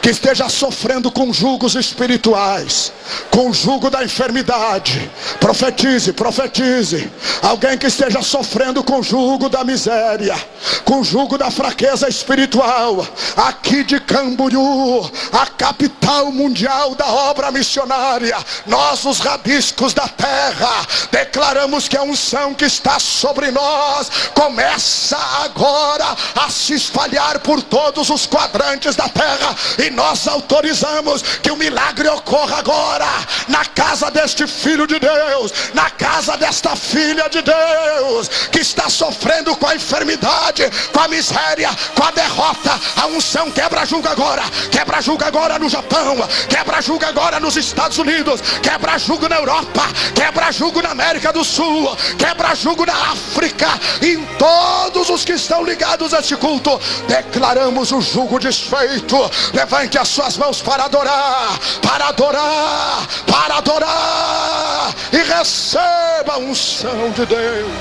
que esteja sofrendo com julgos espirituais, com o jugo da enfermidade, profetize, profetize. Alguém que esteja sofrendo com o jugo da miséria, com o jugo da fraqueza espiritual, aqui de Camboriú, a capital mundial da obra missionária, nós, os rabiscos da terra, declaramos que a unção que está sobre nós começa agora a se espalhar por por todos os quadrantes da terra. E nós autorizamos que o milagre ocorra agora, na casa deste filho de Deus, na casa desta filha de Deus, que está sofrendo com a enfermidade, com a miséria, com a derrota. A unção quebra-jugo agora, quebra-jugo agora no Japão, quebra-jugo agora nos Estados Unidos, quebra-jugo na Europa, quebra-jugo na América do Sul, quebra-jugo na África, em todos os que estão ligados a este culto. Declaramos o jugo desfeito. Levante as suas mãos para adorar, para adorar, para adorar, e receba a unção de Deus.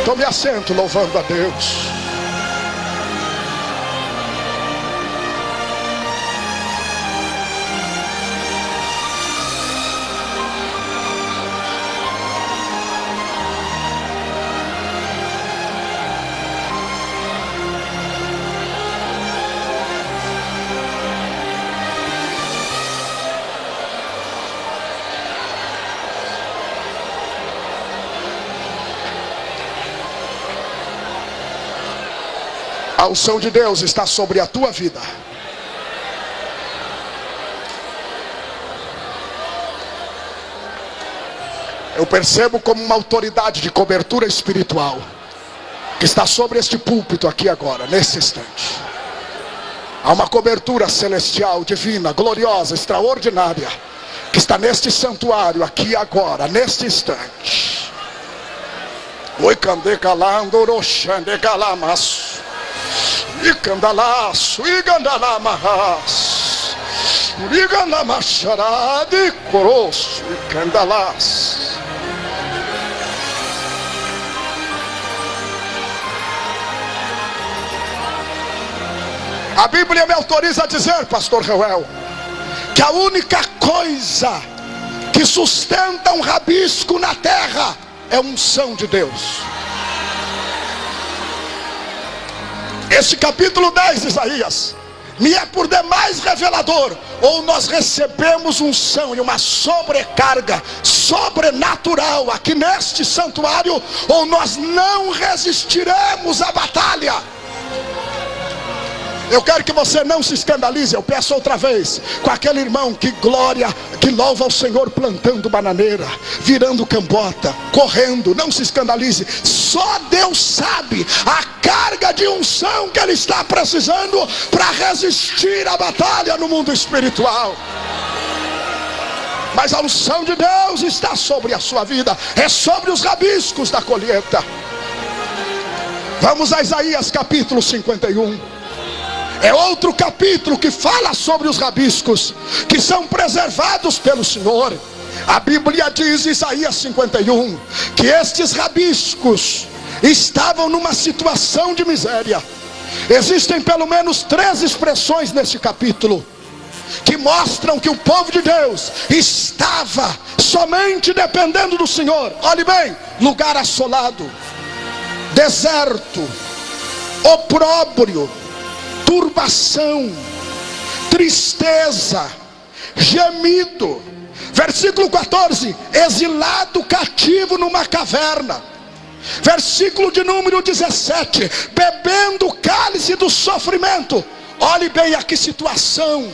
Tome assento louvando a Deus. A unção de Deus está sobre a tua vida. Eu percebo como uma autoridade de cobertura espiritual que está sobre este púlpito aqui agora, nesse instante. Há uma cobertura celestial, divina, gloriosa, extraordinária, que está neste santuário aqui agora, neste instante. Oi, cande calando, roxande calamaço. E candalaço, e gandalamarras, e gandamarcharada, e coroço, e candalaço. A Bíblia me autoriza a dizer, pastor Reuel, que a única coisa que sustenta um rabisco na terra é a unção de Deus. Este capítulo 10 de Isaías me é por demais revelador. Ou nós recebemos unção e uma sobrecarga sobrenatural aqui neste santuário, ou nós não resistiremos à batalha. Eu quero que você não se escandalize. Eu peço outra vez, com aquele irmão que louva ao Senhor plantando bananeira, virando cambota, correndo. Não se escandalize. Só Deus sabe a carga de unção que ele está precisando para resistir à batalha no mundo espiritual. Mas a unção de Deus está sobre a sua vida, é sobre os rabiscos da colheita. Vamos a Isaías capítulo 51. É outro capítulo que fala sobre os rabiscos que são preservados pelo Senhor. A Bíblia diz, Isaías 51, que estes rabiscos estavam numa situação de miséria. Existem pelo menos 3 expressões nesse capítulo que mostram que o povo de Deus estava somente dependendo do Senhor. Olhe bem: lugar assolado, deserto, opróbrio, turbação, tristeza, gemido. Versículo 14: exilado, cativo numa caverna. Versículo de número 17: bebendo o cálice do sofrimento. Olhe bem a que situação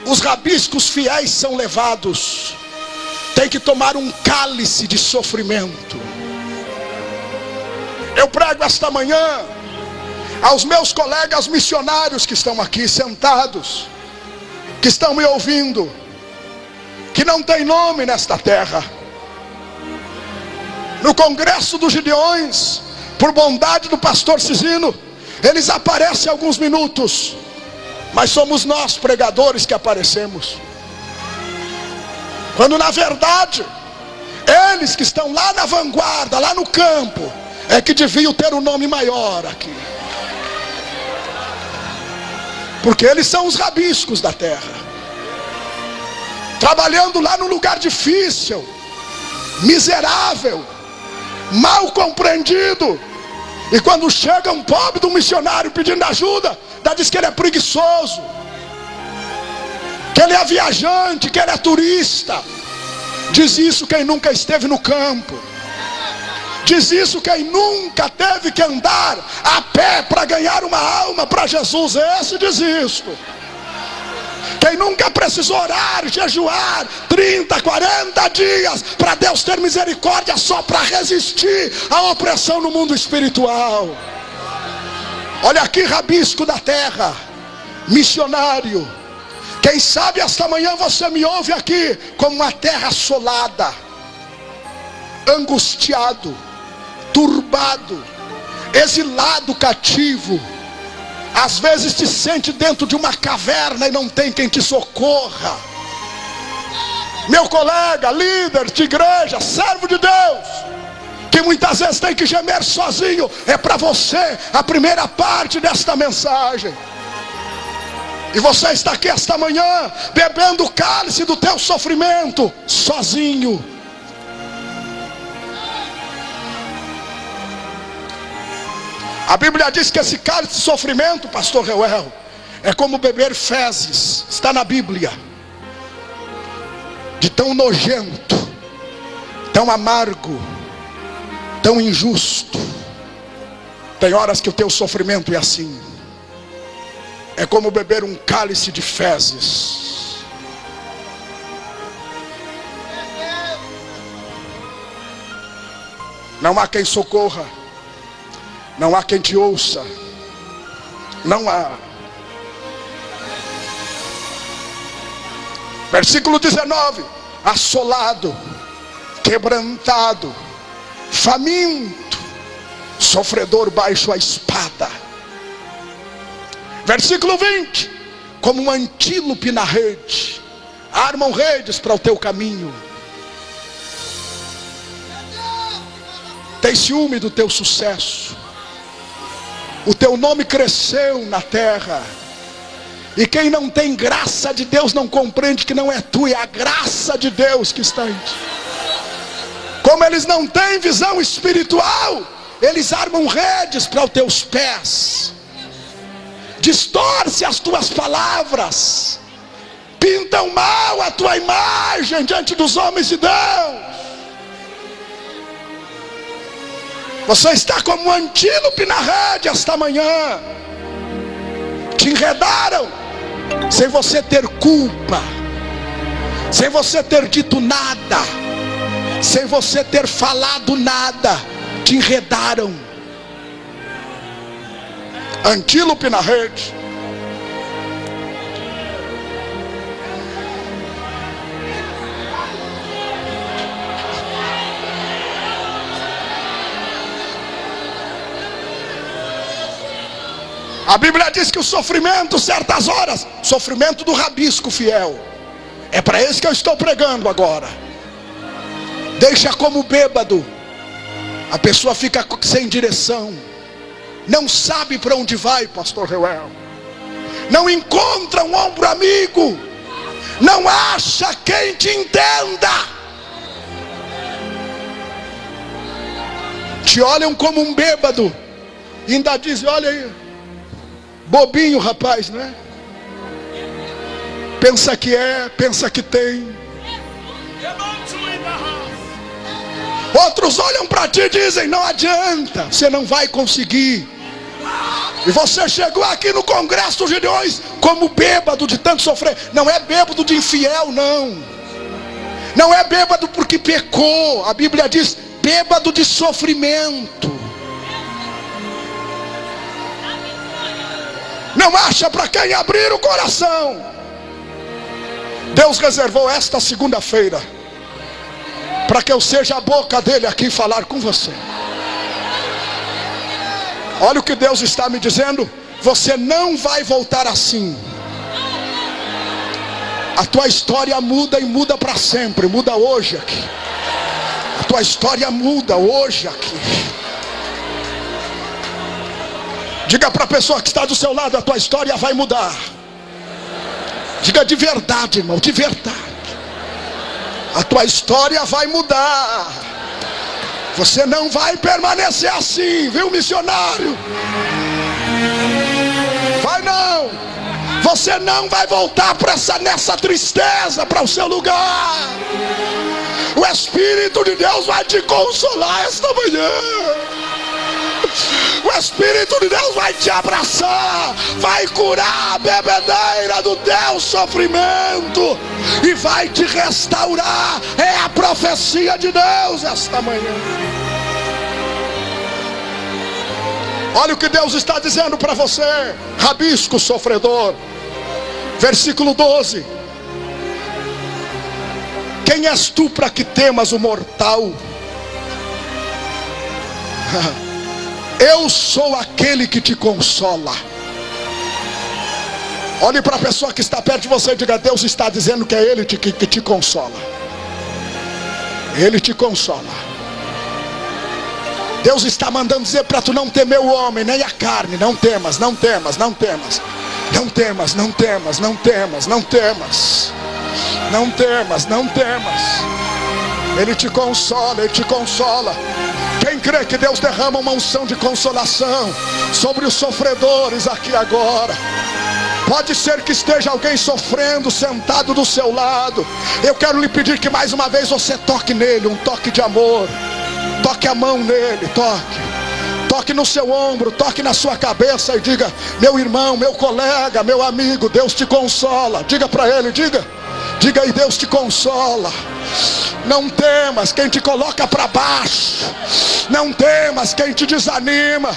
os rabiscos fiéis são levados. Tem que tomar um cálice de sofrimento. Eu prego esta manhã aos meus colegas missionários que estão aqui sentados, que estão me ouvindo, que não tem nome nesta terra. No congresso dos Gideões, por bondade do pastor Cisino, eles aparecem alguns minutos, mas somos nós pregadores que aparecemos, quando na verdade eles que estão lá na vanguarda, lá no campo, é que deviam ter um nome maior aqui, porque eles são os rabiscos da terra, trabalhando lá num lugar difícil, miserável, mal compreendido. E quando chega um pobre de um missionário pedindo ajuda, diz que ele é preguiçoso. que ele é viajante, que ele é turista. Diz isso quem nunca esteve no campo. Diz isso quem nunca teve que andar a pé para ganhar uma alma para Jesus. Esse diz isto. Quem nunca precisou orar, jejuar 30, 40 dias para Deus ter misericórdia só para resistir à opressão no mundo espiritual. Olha aqui, rabisco da terra, missionário. Quem sabe esta manhã você me ouve aqui como uma terra assolada, angustiado, turbado, exilado, cativo. Às vezes te sente dentro de uma caverna e não tem quem te socorra. Meu colega, líder de igreja, servo de Deus, que muitas vezes tem que gemer sozinho, é para você a primeira parte desta mensagem. E você está aqui esta manhã bebendo o cálice do teu sofrimento sozinho. A Bíblia diz que esse cálice de sofrimento, pastor Reuel, é como beber fezes. Está na Bíblia. De tão nojento, tão amargo, tão injusto. Tem horas que o teu sofrimento é assim. É como beber um cálice de fezes. Não há quem socorra. Não há quem te ouça. Não há. Versículo 19. Assolado, quebrantado, faminto, sofredor baixo a espada. Versículo 20. Como um antílope na rede, armam redes para o teu caminho. Tem ciúme do teu sucesso. O teu nome cresceu na terra. E quem não tem graça de Deus não compreende que não é tu, é a graça de Deus que está em ti. Como eles não têm visão espiritual, eles armam redes para os teus pés. Distorce as tuas palavras. Pintam mal a tua imagem diante dos homens de Deus. Você está como um antílope na rede esta manhã. Te enredaram sem você ter culpa, sem você ter dito nada, sem você ter falado nada. Te enredaram. Antílope na rede. A Bíblia diz que o sofrimento, certas horas, sofrimento do rabisco fiel, é para esse que eu estou pregando agora. Deixa como bêbado. A pessoa fica sem direção, não sabe para onde vai, pastor Reuel. Não encontra um ombro amigo, não acha quem te entenda. Te olham como um bêbado e ainda dizem: olha aí, bobinho rapaz, né? Pensa que é, pensa que tem. Outros olham para ti e dizem: não adianta, você não vai conseguir. E você chegou aqui no Congresso dos Gideões como bêbado de tanto sofrer. Não é bêbado de infiel, não. Não é bêbado porque pecou. A Bíblia diz bêbado de sofrimento. Não acha para quem abrir o coração. Deus reservou esta segunda-feira para que eu seja a boca dele aqui falar com você. Olha o que Deus está me dizendo: você não vai voltar assim. A tua história muda e muda para sempre. Muda hoje aqui. A tua história muda hoje aqui. Diga para a pessoa que está do seu lado: a tua história vai mudar. Diga de verdade, irmão, de verdade. A tua história vai mudar. Você não vai permanecer assim, viu, missionário? Vai não. Você não vai voltar nessa tristeza para o seu lugar. O Espírito de Deus vai te consolar esta manhã. O Espírito de Deus vai te abraçar, vai curar a bebedeira do teu sofrimento e vai te restaurar. É a profecia de Deus esta manhã. Olha o que Deus está dizendo para você, rabisco sofredor. Versículo 12. Quem és tu para que temas o mortal? Eu sou aquele que te consola. Olhe para a pessoa que está perto de você e diga: Deus está dizendo que é Ele que te consola. Ele te consola. Deus está mandando dizer para tu não temer o homem, nem a carne. Não temas, não temas, não temas. Não temas, não temas, não temas, não temas. Não temas, não temas. Ele te consola, Ele te consola. Quem crê que Deus derrama uma unção de consolação sobre os sofredores aqui agora? Pode ser que esteja alguém sofrendo sentado do seu lado. Eu quero lhe pedir que mais uma vez você toque nele, um toque de amor. Toque a mão nele, toque no seu ombro, toque na sua cabeça e diga: meu irmão, meu colega, meu amigo, Deus te consola. Diga para ele, diga aí, Deus te consola. Não temas quem te coloca para baixo. Não temas quem te desanima.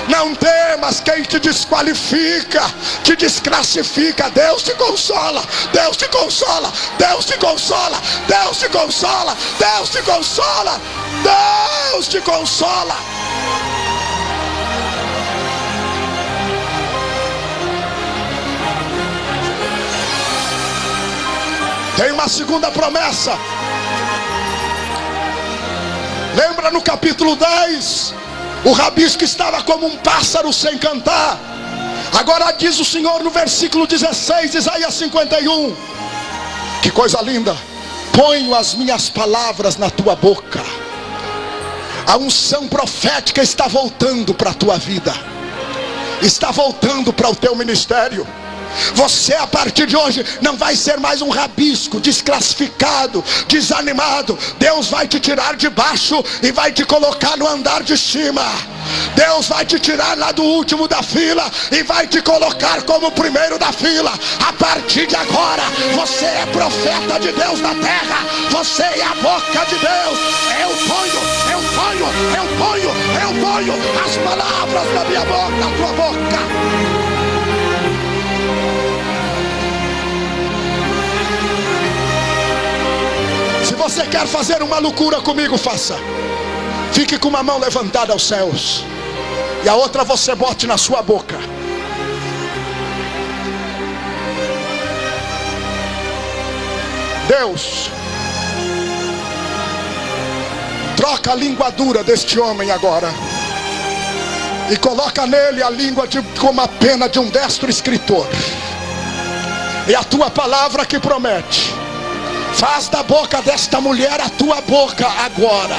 Não temas quem te desqualifica, te desclassifica. Deus te consola, Deus te consola, Deus te consola, Deus te consola, Deus te consola, Deus te consola. Tem uma segunda promessa. Lembra no capítulo 10? O rabisco estava como um pássaro sem cantar. Agora diz o Senhor no versículo 16, Isaías 51. Que coisa linda. Ponho as minhas palavras na tua boca. A unção profética está voltando para a tua vida. Está voltando para o teu ministério. Você a partir de hoje não vai ser mais um rabisco, desclassificado, desanimado. Deus vai te tirar de baixo e vai te colocar no andar de cima. Deus vai te tirar lá do último da fila e vai te colocar como o primeiro da fila. A partir de agora você é profeta de Deus na terra. Você é a boca de Deus. Eu ponho as palavras da minha boca na tua boca. Se você quer fazer uma loucura comigo, faça. Fique com uma mão levantada aos céus e a outra você bote na sua boca. Deus, troca a língua dura deste homem agora e coloca nele a língua como a pena de um destro escritor. E a tua palavra que promete: faz da boca desta mulher a tua boca agora.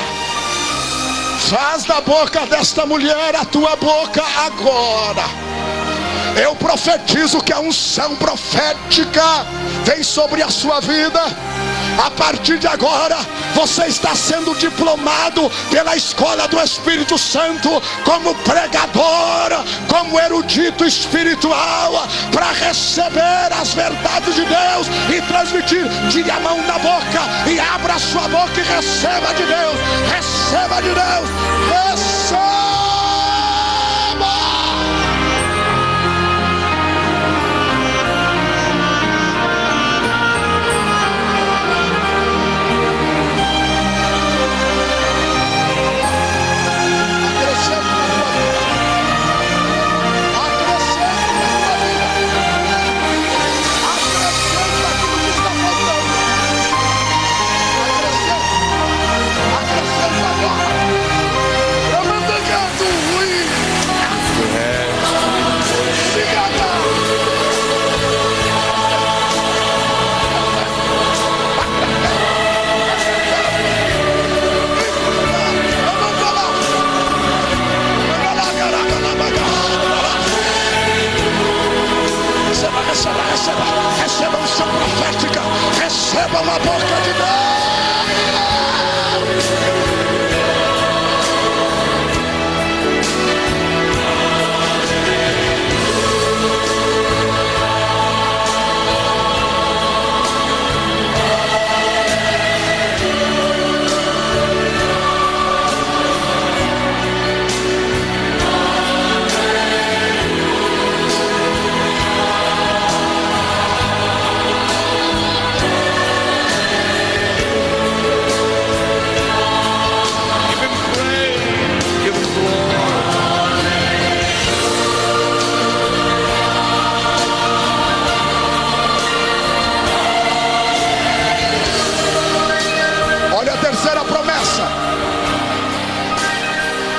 Faz da boca desta mulher a tua boca agora. Eu profetizo que a unção profética vem sobre a sua vida. A partir de agora você está sendo diplomado pela escola do Espírito Santo como pregador, como erudito espiritual, para receber as verdades de Deus e transmitir. Tire a mão da boca e abra a sua boca e receba de Deus. Receba de Deus. Receba.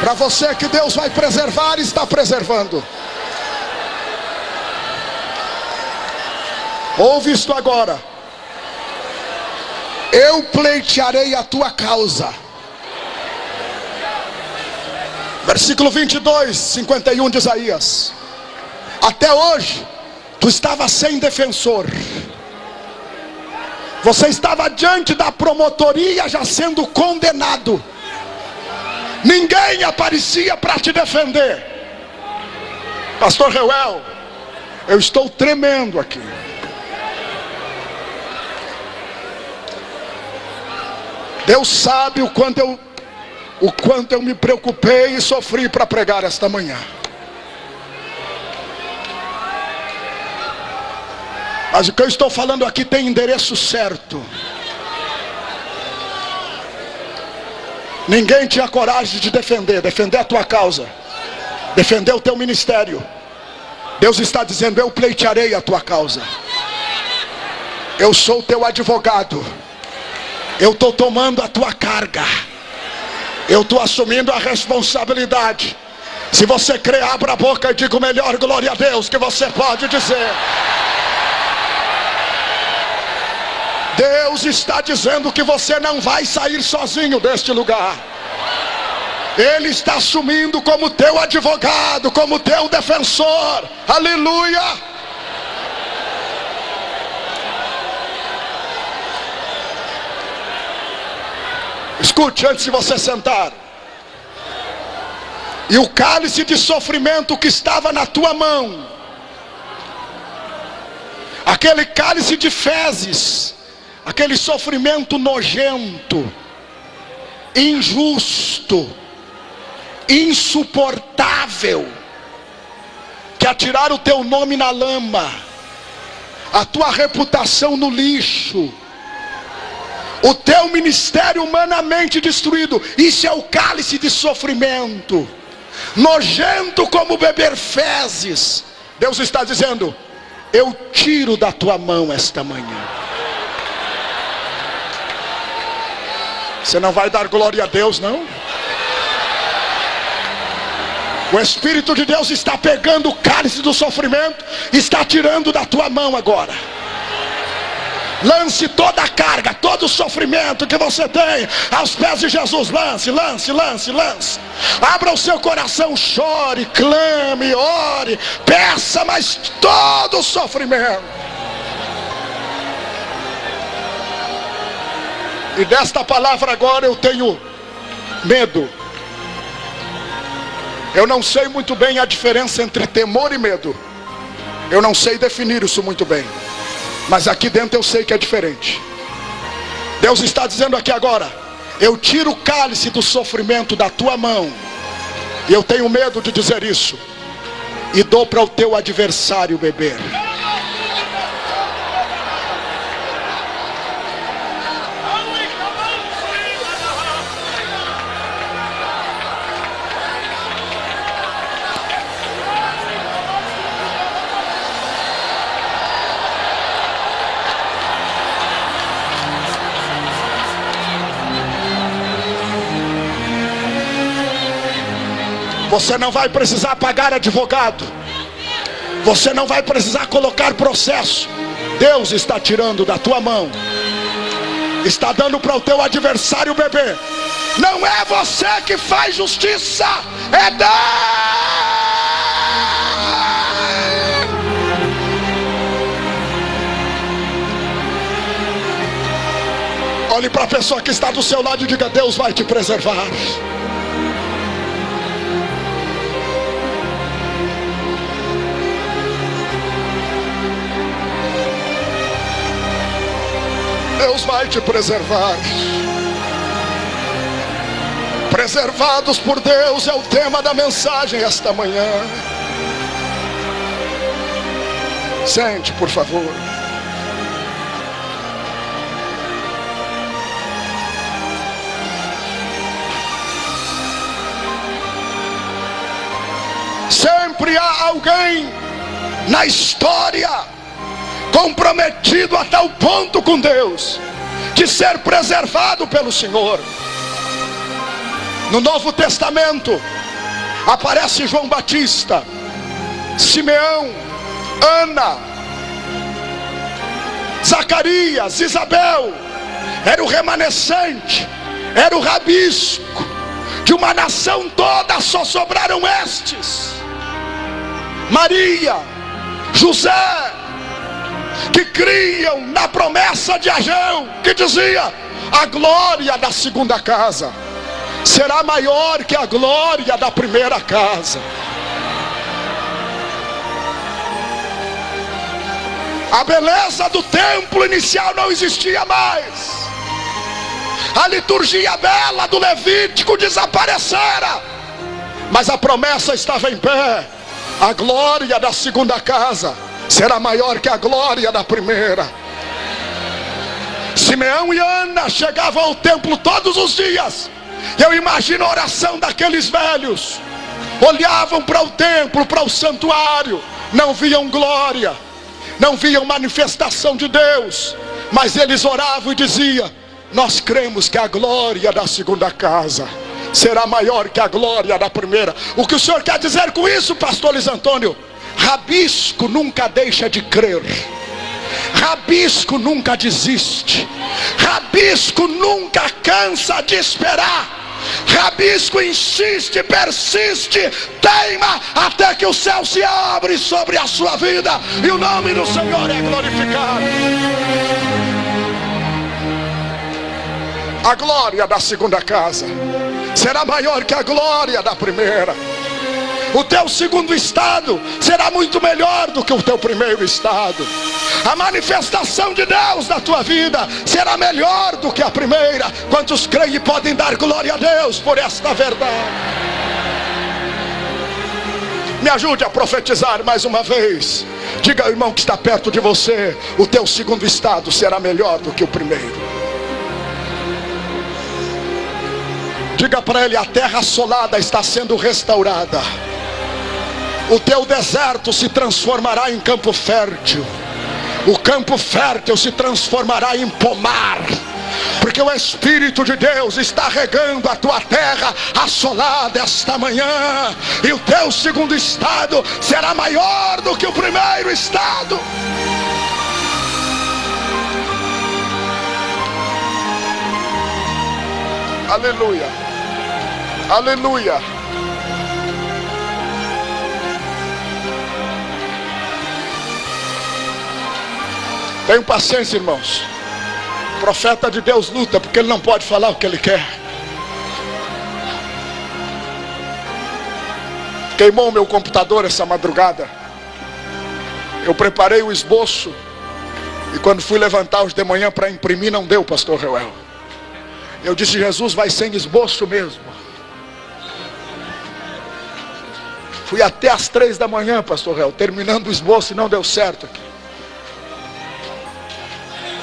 Para você que Deus vai preservar, está preservando. Ouve isto agora. Eu pleitearei a tua causa. Versículo 22, 51 de Isaías. Até hoje, tu estava sem defensor. Você estava diante da promotoria já sendo condenado. Ninguém aparecia para te defender. Pastor Reuel, eu estou tremendo aqui. Deus sabe o quanto eu me preocupei e sofri para pregar esta manhã. Mas o que eu estou falando aqui tem endereço certo. Ninguém tinha coragem de defender a tua causa, defender o teu ministério. Deus está dizendo: eu pleitearei a tua causa. Eu sou o teu advogado. Eu estou tomando a tua carga. Eu estou assumindo a responsabilidade. Se você crê, abra a boca e diga o melhor glória a Deus que você pode dizer. Deus está dizendo que você não vai sair sozinho deste lugar. Ele está assumindo como teu advogado, como teu defensor. Aleluia! Escute antes de você sentar. E o cálice de sofrimento que estava na tua mão, aquele cálice de fezes, aquele sofrimento nojento, injusto, insuportável, que atiraram o teu nome na lama, a tua reputação no lixo, o teu ministério humanamente destruído. Isso é o cálice de sofrimento, nojento como beber fezes. Deus está dizendo: eu tiro da tua mão esta manhã. Você não vai dar glória a Deus, não? O Espírito de Deus está pegando o cálice do sofrimento, está tirando da tua mão agora. Lance toda a carga, todo o sofrimento que você tem aos pés de Jesus. Lance, lance, lance, lance. Abra o seu coração, chore, clame, ore, peça, mas todo o sofrimento. E desta palavra agora eu tenho medo. Eu não sei muito bem a diferença entre temor e medo. Eu não sei definir isso muito bem. Mas aqui dentro eu sei que é diferente. Deus está dizendo aqui agora: eu tiro o cálice do sofrimento da tua mão. E eu tenho medo de dizer isso. E dou para o teu adversário beber. Você não vai precisar pagar advogado. Você não vai precisar colocar processo. Deus está tirando da tua mão. Está dando para o teu adversário beber. Não é você que faz justiça, é Deus. Olhe para a pessoa que está do seu lado e diga: Deus vai te preservar. Deus vai te preservar. Preservados por Deus é o tema da mensagem esta manhã. Sente, por favor. Sempre há alguém na história comprometido a tal ponto com Deus, de ser preservado pelo Senhor. No Novo Testamento aparece João Batista, Simeão, Ana, Zacarias, Isabel. Era o remanescente, era o rabisco de uma nação toda. Só sobraram estes: Maria, José, que criam na promessa de Ageu, que dizia: a glória da segunda casa será maior que a glória da primeira casa. A beleza do templo inicial não existia mais. A liturgia bela do Levítico desaparecera, mas a promessa estava em pé: a glória da segunda casa será maior que a glória da primeira. Simeão e Ana chegavam ao templo todos os dias. Eu imagino a oração daqueles velhos. Olhavam para o templo, para o santuário, não viam glória, não viam manifestação de Deus, mas eles oravam e diziam: nós cremos que a glória da segunda casa será maior que a glória da primeira. O que o senhor quer dizer com isso, pastor Luiz Antônio? Rabisco nunca deixa de crer, rabisco nunca desiste, rabisco nunca cansa de esperar, rabisco insiste, persiste, teima, até que o céu se abre sobre a sua vida e o nome do Senhor é glorificado. A glória da segunda casa será maior que a glória da primeira. O teu segundo estado será muito melhor do que o teu primeiro estado. A manifestação de Deus na tua vida será melhor do que a primeira. Quantos creem e podem dar glória a Deus por esta verdade? Me ajude a profetizar mais uma vez. Diga ao irmão que está perto de você: o teu segundo estado será melhor do que o primeiro. Diga para ele: a terra assolada está sendo restaurada. O teu deserto se transformará em campo fértil. O campo fértil se transformará em pomar, porque o Espírito de Deus está regando a tua terra assolada esta manhã. E o teu segundo estado será maior do que o primeiro estado. Aleluia, aleluia. Tenham paciência, irmãos. O profeta de Deus luta, porque ele não pode falar o que ele quer. Queimou meu computador essa madrugada. Eu preparei o esboço, e quando fui levantar hoje de manhã para imprimir, não deu, pastor Reuel. Eu disse: Jesus, vai sem esboço mesmo. Fui até às 3 da manhã, pastor Reuel, terminando o esboço, e não deu certo aqui.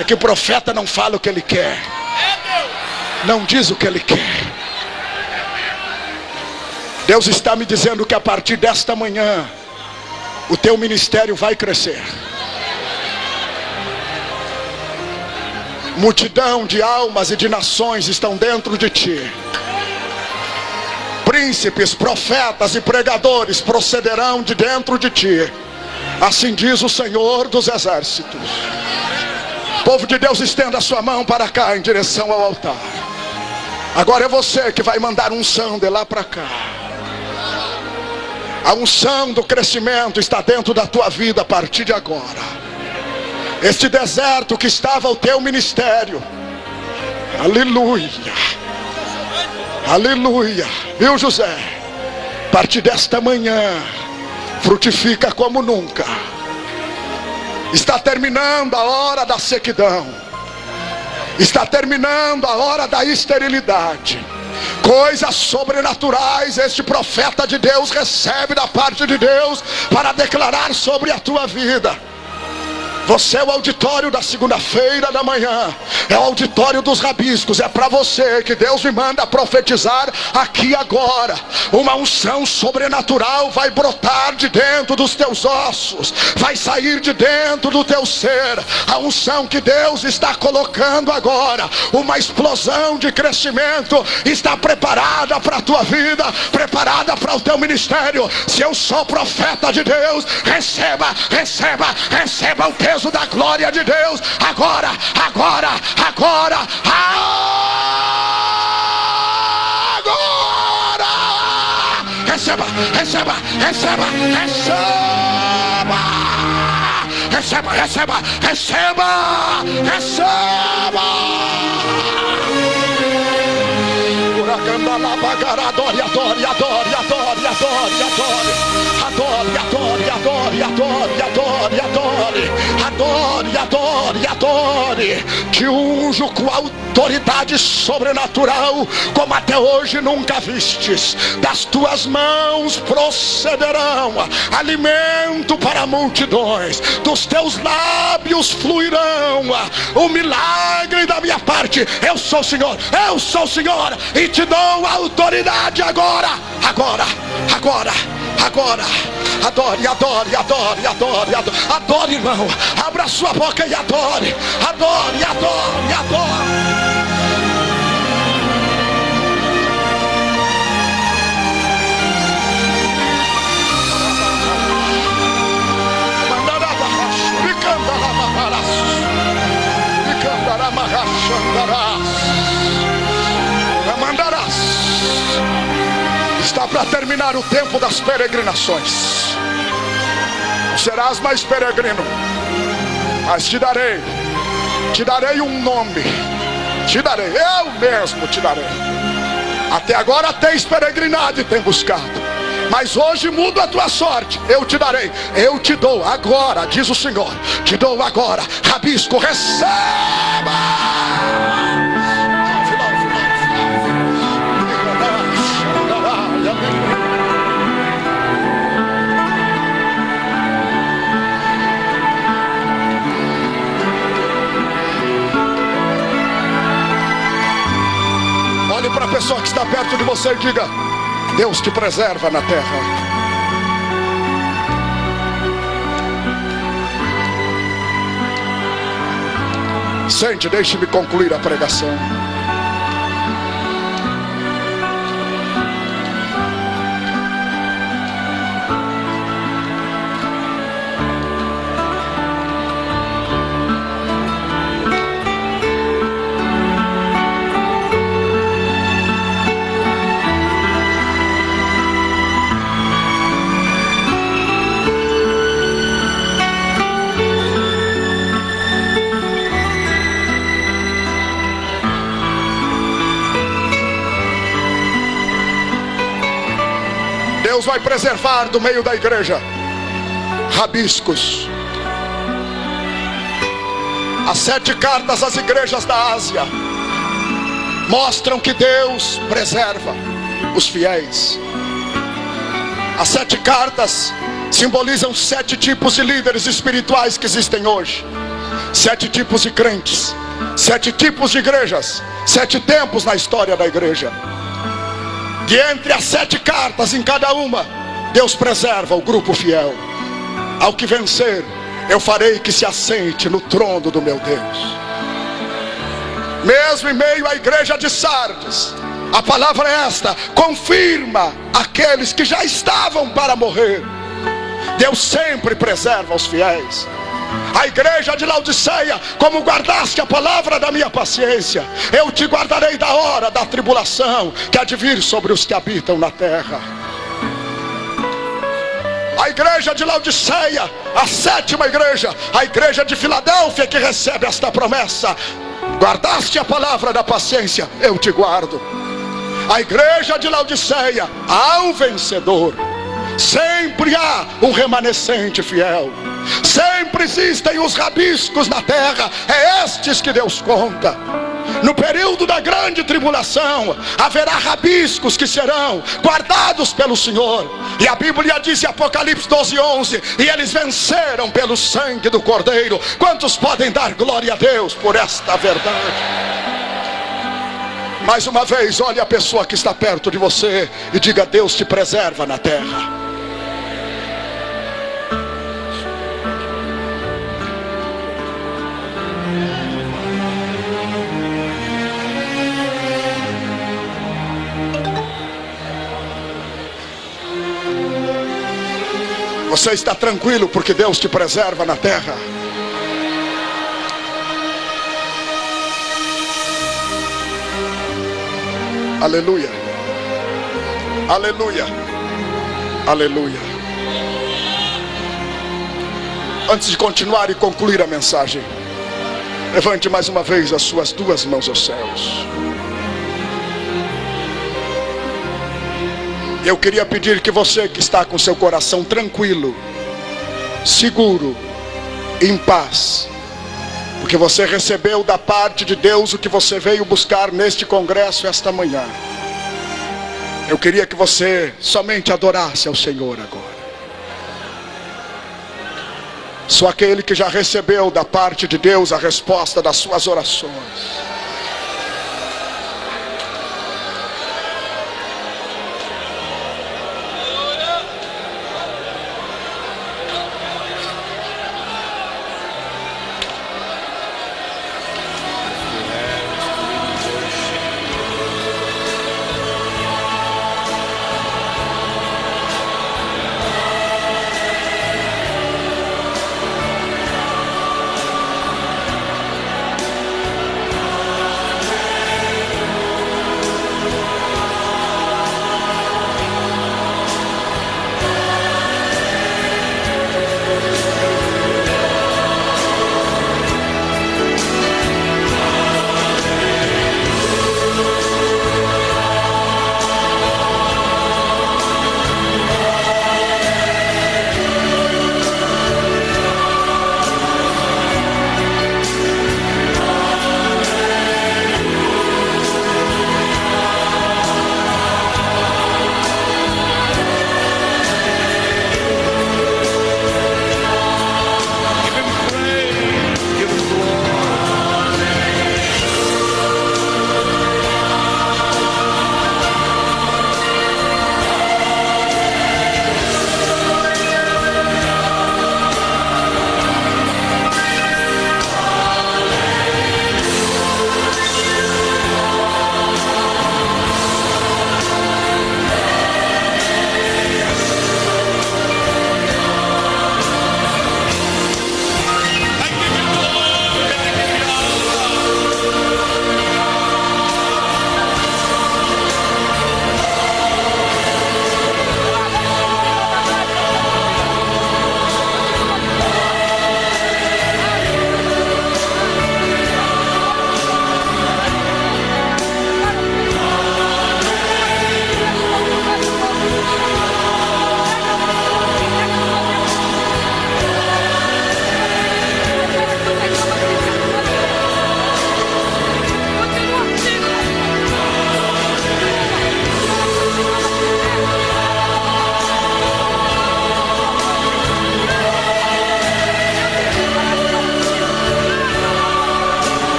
É que o profeta não fala o que ele quer, não diz o que ele quer. Deus está me dizendo que a partir desta manhã o teu ministério vai crescer. Multidão de almas e de nações estão dentro de ti. Príncipes, profetas e pregadores procederão de dentro de ti. Assim diz o Senhor dos exércitos. Povo de Deus, estenda a sua mão para cá, em direção ao altar. Agora é você que vai mandar unção de lá para cá. A unção do crescimento está dentro da tua vida a partir de agora. Este deserto que estava o teu ministério, aleluia, aleluia, viu, José? A partir desta manhã frutifica como nunca. Está terminando a hora da sequidão, está terminando a hora da esterilidade. Coisas sobrenaturais este profeta de Deus recebe da parte de Deus para declarar sobre a tua vida. Você é o auditório da segunda-feira da manhã, é o auditório dos rabiscos. É para você que Deus me manda profetizar aqui agora. Uma unção sobrenatural vai brotar de dentro dos teus ossos, vai sair de dentro do teu ser. A unção que Deus está colocando agora, uma explosão de crescimento está preparada para a tua vida, preparada para o teu ministério. Se eu sou profeta de Deus, receba o peso da glória de Deus, agora, receba, adore, te unjo com autoridade sobrenatural, como até hoje nunca vistes. Das tuas mãos procederão alimento para multidões, dos teus lábios fluirão o milagre da minha parte. Eu sou o Senhor, e te dou autoridade agora. Adore, irmão. Abra sua boca e adore. Está para terminar o tempo das peregrinações. Não serás mais peregrino, mas te darei um nome. Eu mesmo te darei. Até agora tens peregrinado e tem buscado, mas hoje mudo a tua sorte. Eu te darei, eu te dou agora, diz o Senhor. Te dou agora, rabisco, receba. Olhe para a pessoa que está perto de você e diga: Deus te preserva na terra. Sente, deixe-me concluir a pregação. Deus vai preservar do meio da igreja rabiscos. As 7 cartas às igrejas da Ásia mostram que Deus preserva os fiéis. As 7 cartas simbolizam 7 tipos de líderes espirituais que existem hoje, 7 tipos de crentes, 7 tipos de igrejas, 7 tempos na história da igreja. De entre as 7 cartas, em cada uma, Deus preserva o grupo fiel. Ao que vencer, eu farei que se assente no trono do meu Deus. Mesmo em meio à igreja de Sardes, a palavra é esta: confirma aqueles que já estavam para morrer. Deus sempre preserva os fiéis. A igreja de Laodiceia: como guardaste a palavra da minha paciência, eu te guardarei da hora da tribulação que há de vir sobre os que habitam na terra. A igreja de Laodiceia, a 7ª igreja, a igreja de Filadélfia, que recebe esta promessa: guardaste a palavra da paciência, eu te guardo. A igreja de Laodiceia: há um vencedor. Sempre há um remanescente fiel. Sempre existem os rabiscos na terra. É estes que Deus conta. No período da grande tribulação haverá rabiscos que serão guardados pelo Senhor. E a Bíblia diz em Apocalipse 12:11: e eles venceram pelo sangue do Cordeiro. Quantos podem dar glória a Deus por esta verdade? Mais uma vez, olhe a pessoa que está perto de você e diga: Deus te preserva na terra. Você está tranquilo porque Deus te preserva na terra. Aleluia, aleluia, aleluia. Antes de continuar e concluir a mensagem, levante mais uma vez as suas duas mãos aos céus. Eu queria pedir que você que está com seu coração tranquilo, seguro, em paz, porque você recebeu da parte de Deus o que você veio buscar neste congresso esta manhã. Eu queria que você somente adorasse ao Senhor agora. Só aquele que já recebeu da parte de Deus a resposta das suas orações.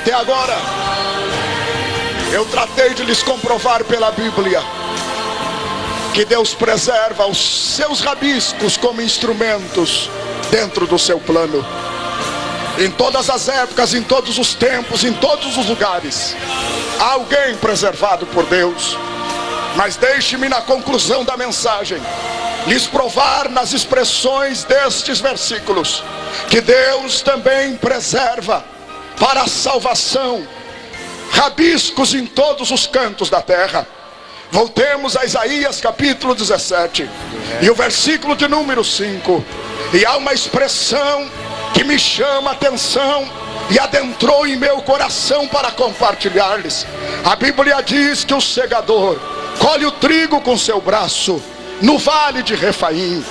Até agora, eu tratei de lhes comprovar pela Bíblia que Deus preserva os seus rabiscos como instrumentos dentro do seu plano. Em todas as épocas, em todos os tempos, em todos os lugares, há alguém preservado por Deus. Mas deixe-me na conclusão da mensagem lhes provar nas expressões destes versículos que Deus também preserva para a salvação rabiscos em todos os cantos da terra. Voltemos a Isaías capítulo 17 e o versículo de número 5. E há uma expressão que me chama a atenção e adentrou em meu coração para compartilhar-lhes. A Bíblia diz que o segador colhe o trigo com seu braço no vale de Refaim.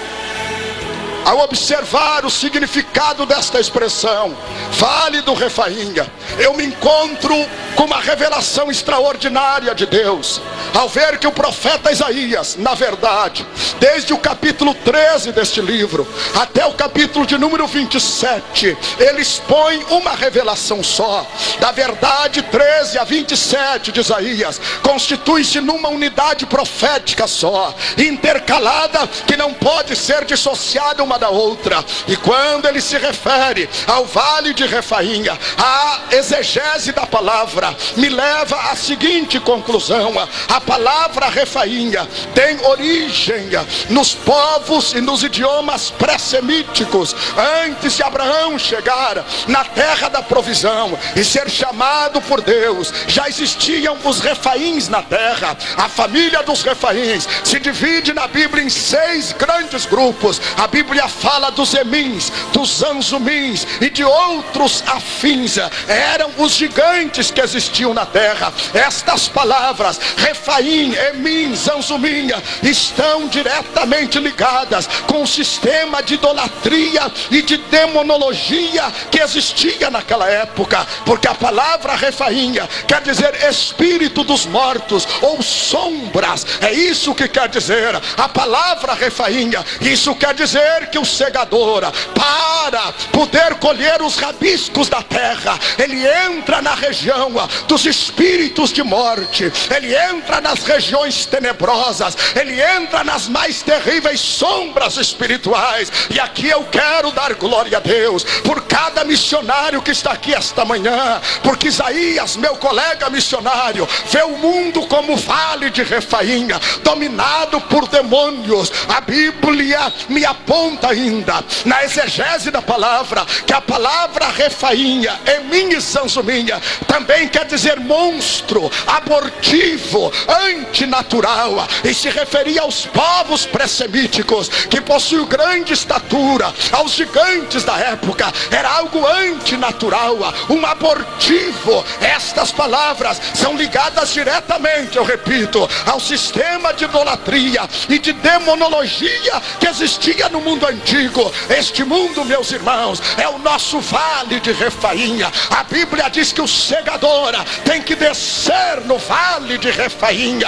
Ao observar o significado desta expressão, vale do Refaim, eu me encontro com uma revelação extraordinária de Deus, ao ver que o profeta Isaías, na verdade, desde o capítulo 13 deste livro, até o capítulo de número 27, ele expõe uma revelação só. Da verdade 13 a 27 de Isaías, constitui-se numa unidade profética só, intercalada, que não pode ser dissociada uma da outra. E quando ele se refere ao vale de Refaim, a exegese da palavra me leva à seguinte conclusão: a palavra Refaim tem origem nos povos e nos idiomas pré-semíticos. Antes de Abraão chegar na terra da provisão e ser chamado por Deus, já existiam os Refaíns na terra. A família dos Refaíns se divide na Bíblia em 6 grandes grupos. A Bíblia fala dos Emins, dos Anzumins e de outros afins. Eram os gigantes que existiam na terra. Estas palavras Refaim, Emim, Zanzumim estão diretamente ligadas com o sistema de idolatria e de demonologia que existia naquela época, porque a palavra Refaim quer dizer espírito dos mortos ou sombras. É isso que quer dizer a palavra Refaim. Isso quer dizer que o segador, para poder colher os rabiscos da terra, ele entra na região dos espíritos de morte, ele entra nas regiões tenebrosas, ele entra nas mais terríveis sombras espirituais. E aqui eu quero dar glória a Deus por cada missionário que está aqui esta manhã, porque Isaías, meu colega missionário, vê o mundo como vale de Refaim, dominado por demônios. A Bíblia me aponta ainda na exegese da palavra que a palavra Refaim, Emim e Zanzumim, também quer dizer monstro, abortivo, antinatural, e se referia aos povos pré-semíticos que possuíam grande estatura. Aos gigantes da época era algo antinatural, um abortivo. Estas palavras são ligadas diretamente, eu repito, ao sistema de idolatria e de demonologia que existia no mundo antigo. Este mundo, meus irmãos, é o nosso vale de Refaim. A Bíblia diz que o segador tem que descer no vale de Refaim.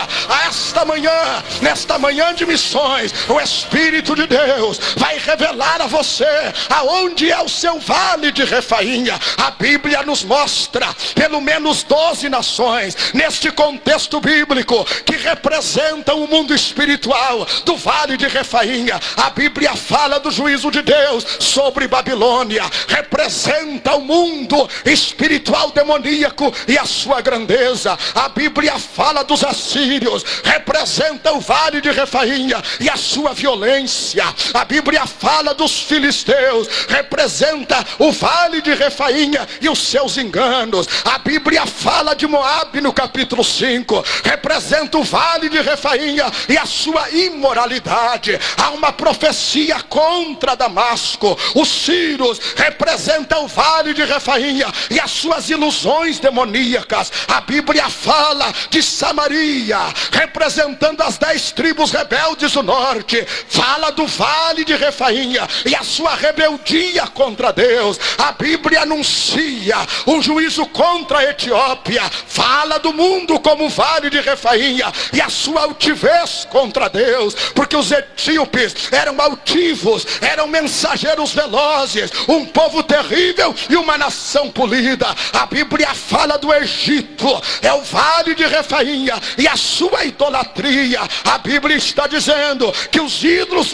Esta manhã, nesta manhã de missões, o Espírito de Deus vai revelar a você aonde é o seu vale de Refaim. A Bíblia nos mostra pelo menos 12 nações neste contexto bíblico que representam o mundo espiritual do vale de Refaim. A Bíblia fala do juízo de Deus sobre Babilônia, representa o mundo espiritual demoníaco e a sua grandeza. A Bíblia fala dos assírios, representa o vale de Refaim e a sua violência. A Bíblia fala dos filisteus, representa o vale de Refaim e os seus enganos. A Bíblia fala de Moabe no capítulo 5, representa o vale de Refaim e a sua imoralidade. Há uma profecia contra Damasco. Os sírios representam o vale de Refaim e as suas ilusões demoníacas. A Bíblia fala de Samaria, representando as 10 tribos rebeldes do norte. Fala do vale de Refaim e a sua rebeldia contra Deus. A Bíblia anuncia um juízo contra a Etiópia. Fala do mundo como vale de Refaim e a sua altivez contra Deus, porque os etíopes eram altivos, eram mensageiros velozes, um povo terrível e uma nação polida. A Bíblia fala do Egito, é o vale de Refaim e a sua idolatria. A Bíblia está dizendo que os ídolos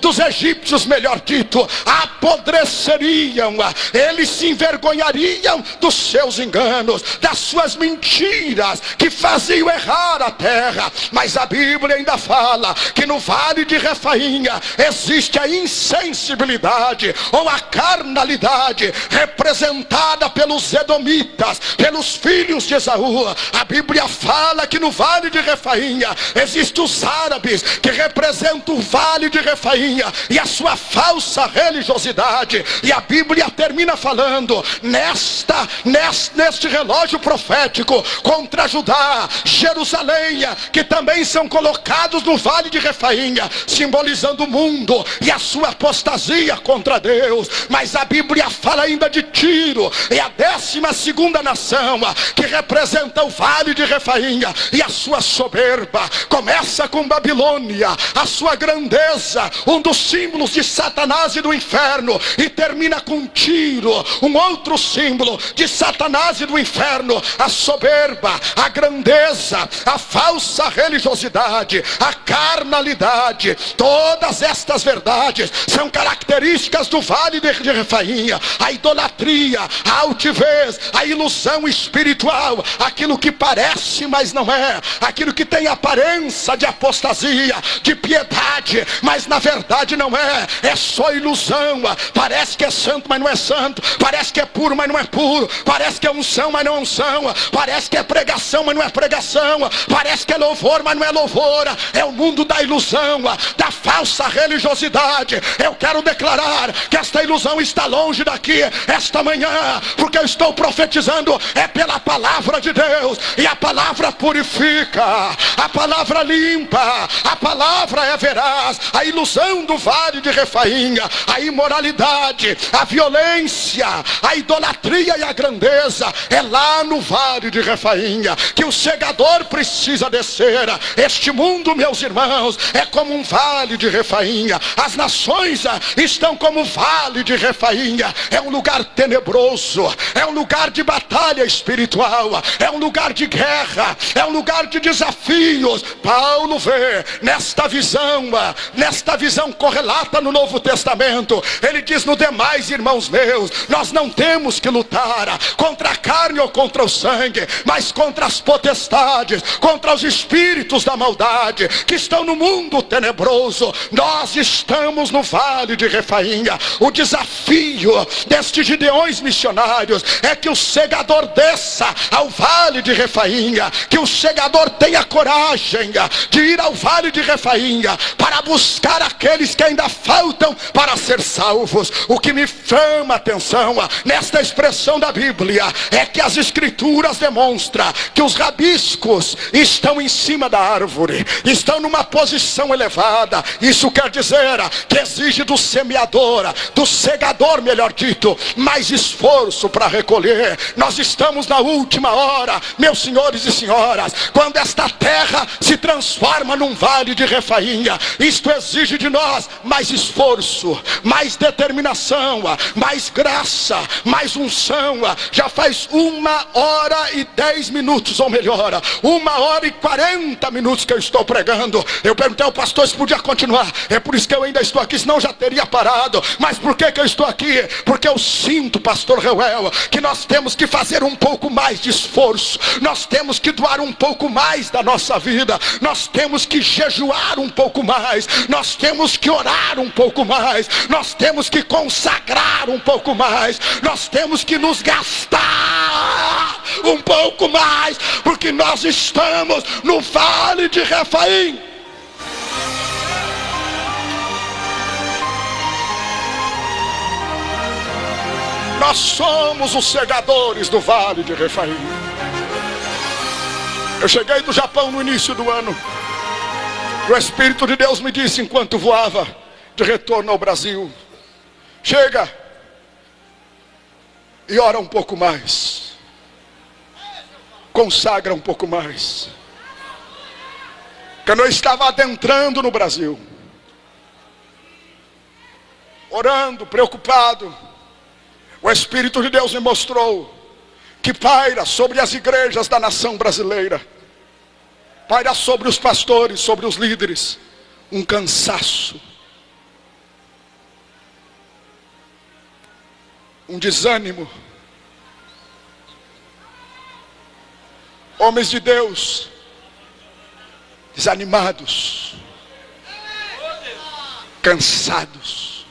dos egípcios, melhor dito, apodreceriam, eles se envergonhariam dos seus enganos, das suas mentiras que faziam errar a terra. Mas a Bíblia ainda fala que no vale de Refaim existe a insensibilidade ou a carnalidade representada pelos edomitas, pelos filhos de Esaú. A Bíblia fala que no vale de Refainha existem os árabes, que representam o vale de Refainha e a sua falsa religiosidade. E a Bíblia termina falando neste relógio profético contra Judá, Jerusalém, que também são colocados no vale de Refainha, simbolizando o mundo e a sua apostasia contra Deus. Mas a Bíblia fala ainda de Tiro, é a 12ª nação que representa o vale de Refainha e a sua soberba. Começa com Babilônia, a sua grandeza, um dos símbolos de Satanás e do inferno, e termina com Tiro, um outro símbolo de Satanás e do inferno, a soberba, a grandeza, a falsa religiosidade, a carnalidade. Todas estas verdades são características do vale de Refainha. A idolatria, a altivez, a ilusão espiritual, aquilo que parece, mas não é, aquilo que tem aparência de apostasia, de piedade, mas na verdade não é, é só ilusão. Parece que é santo, mas não é santo, parece que é puro, mas não é puro, parece que é unção, mas não é unção, parece que é pregação, mas não é pregação, parece que é louvor, mas não é louvor. É o mundo da ilusão, da falsa religiosidade. Eu quero declarar que esta ilusão está longe daqui esta manhã, porque eu estou profetizando pela palavra de Deus, e a palavra purifica, a palavra limpa, a palavra é veraz. A ilusão do vale de Refainha, a imoralidade, a violência, a idolatria e a grandeza é lá no vale de Refainha que o segador precisa descer. Este mundo, meus irmãos, é como um vale de Refainha. As nações estão como vale de Refainha. É um lugar tenebroso, é um lugar de batalha espiritual, é um lugar de guerra, é um lugar de desafios. Paulo vê nesta visão correlata no Novo Testamento. Ele diz: no demais, irmãos meus, nós não temos que lutar contra a carne ou contra o sangue, mas contra as potestades, contra os espíritos da maldade que estão no mundo tenebroso. Nós estamos no vale de Refainha. O desafio destes gideões missionários é que o segador desça ao vale de Refainha, que o segador tenha coragem de ir ao vale de Refainha para buscar aqueles que ainda faltam para ser salvos. O que me chama a atenção nesta expressão da Bíblia é que as escrituras demonstram que os rabiscos estão em cima da árvore, estão numa posição elevada. Isso quer dizer que exige do semeador, do segador, melhor dito, mais esforço para recolher. Nós estamos na última hora, meus senhores e senhoras, quando esta terra se transforma num vale de Refainha. Isto exige de nós mais esforço, mais determinação, mais graça, mais unção. Já faz 1h10, ou melhor, 1h40 que eu estou pregando. Eu perguntei ao pastor se podia continuar. É por isso que eu ainda estou aqui, senão já teria parado. Mas por que eu estou aqui? Porque eu sinto, pastor Reuel, que nós temos que fazer um pouco mais de esforço, nós temos que doar um pouco mais da nossa vida, nós temos que jejuar um pouco mais, nós temos que orar um pouco mais, nós temos que consagrar um pouco mais, nós temos que nos gastar um pouco mais, porque nós estamos no vale de Refaim. Nós somos os segadores do vale de Refaim. Eu cheguei do Japão no início do ano. O Espírito de Deus me disse enquanto voava de retorno ao Brasil: chega e ora um pouco mais, consagra um pouco mais. Quando eu estava adentrando no Brasil, orando, preocupado, o Espírito de Deus me mostrou que paira sobre as igrejas da nação brasileira, paira sobre os pastores, sobre os líderes, um cansaço, um desânimo. Homens de Deus desanimados, cansados,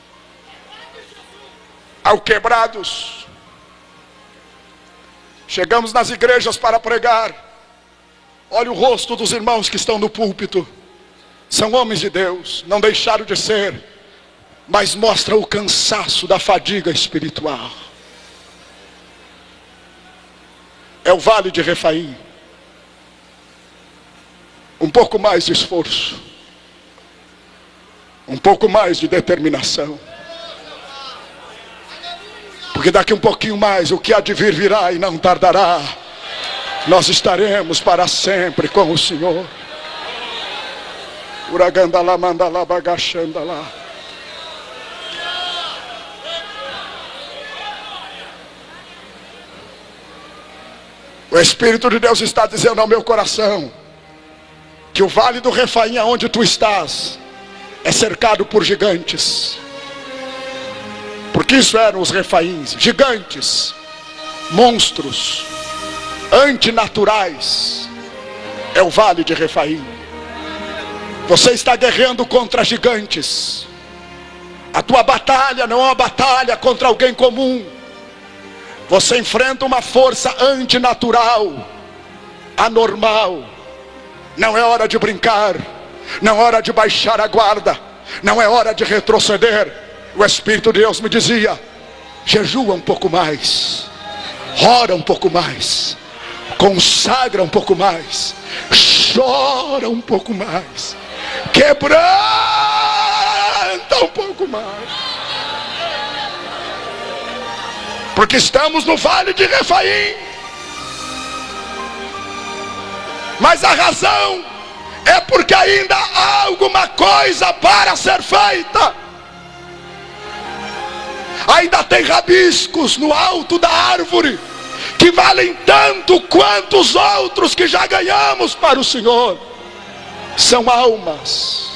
alquebrados. Chegamos nas igrejas para pregar. Olha o rosto dos irmãos que estão no púlpito. São homens de Deus, não deixaram de ser, mas mostra o cansaço da fadiga espiritual. É o vale de Refaim. Um pouco mais de esforço, um pouco mais de determinação, porque daqui um pouquinho mais o que há de vir virá e não tardará. Nós estaremos para sempre com o Senhor. Uragandalá, mandalá, bagachandalá. O Espírito de Deus está dizendo ao meu coração que o vale do Refaim, onde tu estás, é cercado por gigantes. Porque isso eram os Refaíns, gigantes, monstros, antinaturais. É o vale de Refaim. Você está guerreando contra gigantes. A tua batalha não é uma batalha contra alguém comum. Você enfrenta uma força antinatural, anormal. Não é hora de brincar, não é hora de baixar a guarda, não é hora de retroceder. O Espírito de Deus me dizia: jejua um pouco mais, ora um pouco mais, consagra um pouco mais, chora um pouco mais, quebranta um pouco mais, porque estamos no vale de Refaim. Mas a razão é porque ainda há alguma coisa para ser feita. Ainda tem rabiscos no alto da árvore que valem tanto quanto os outros que já ganhamos para o Senhor. São almas.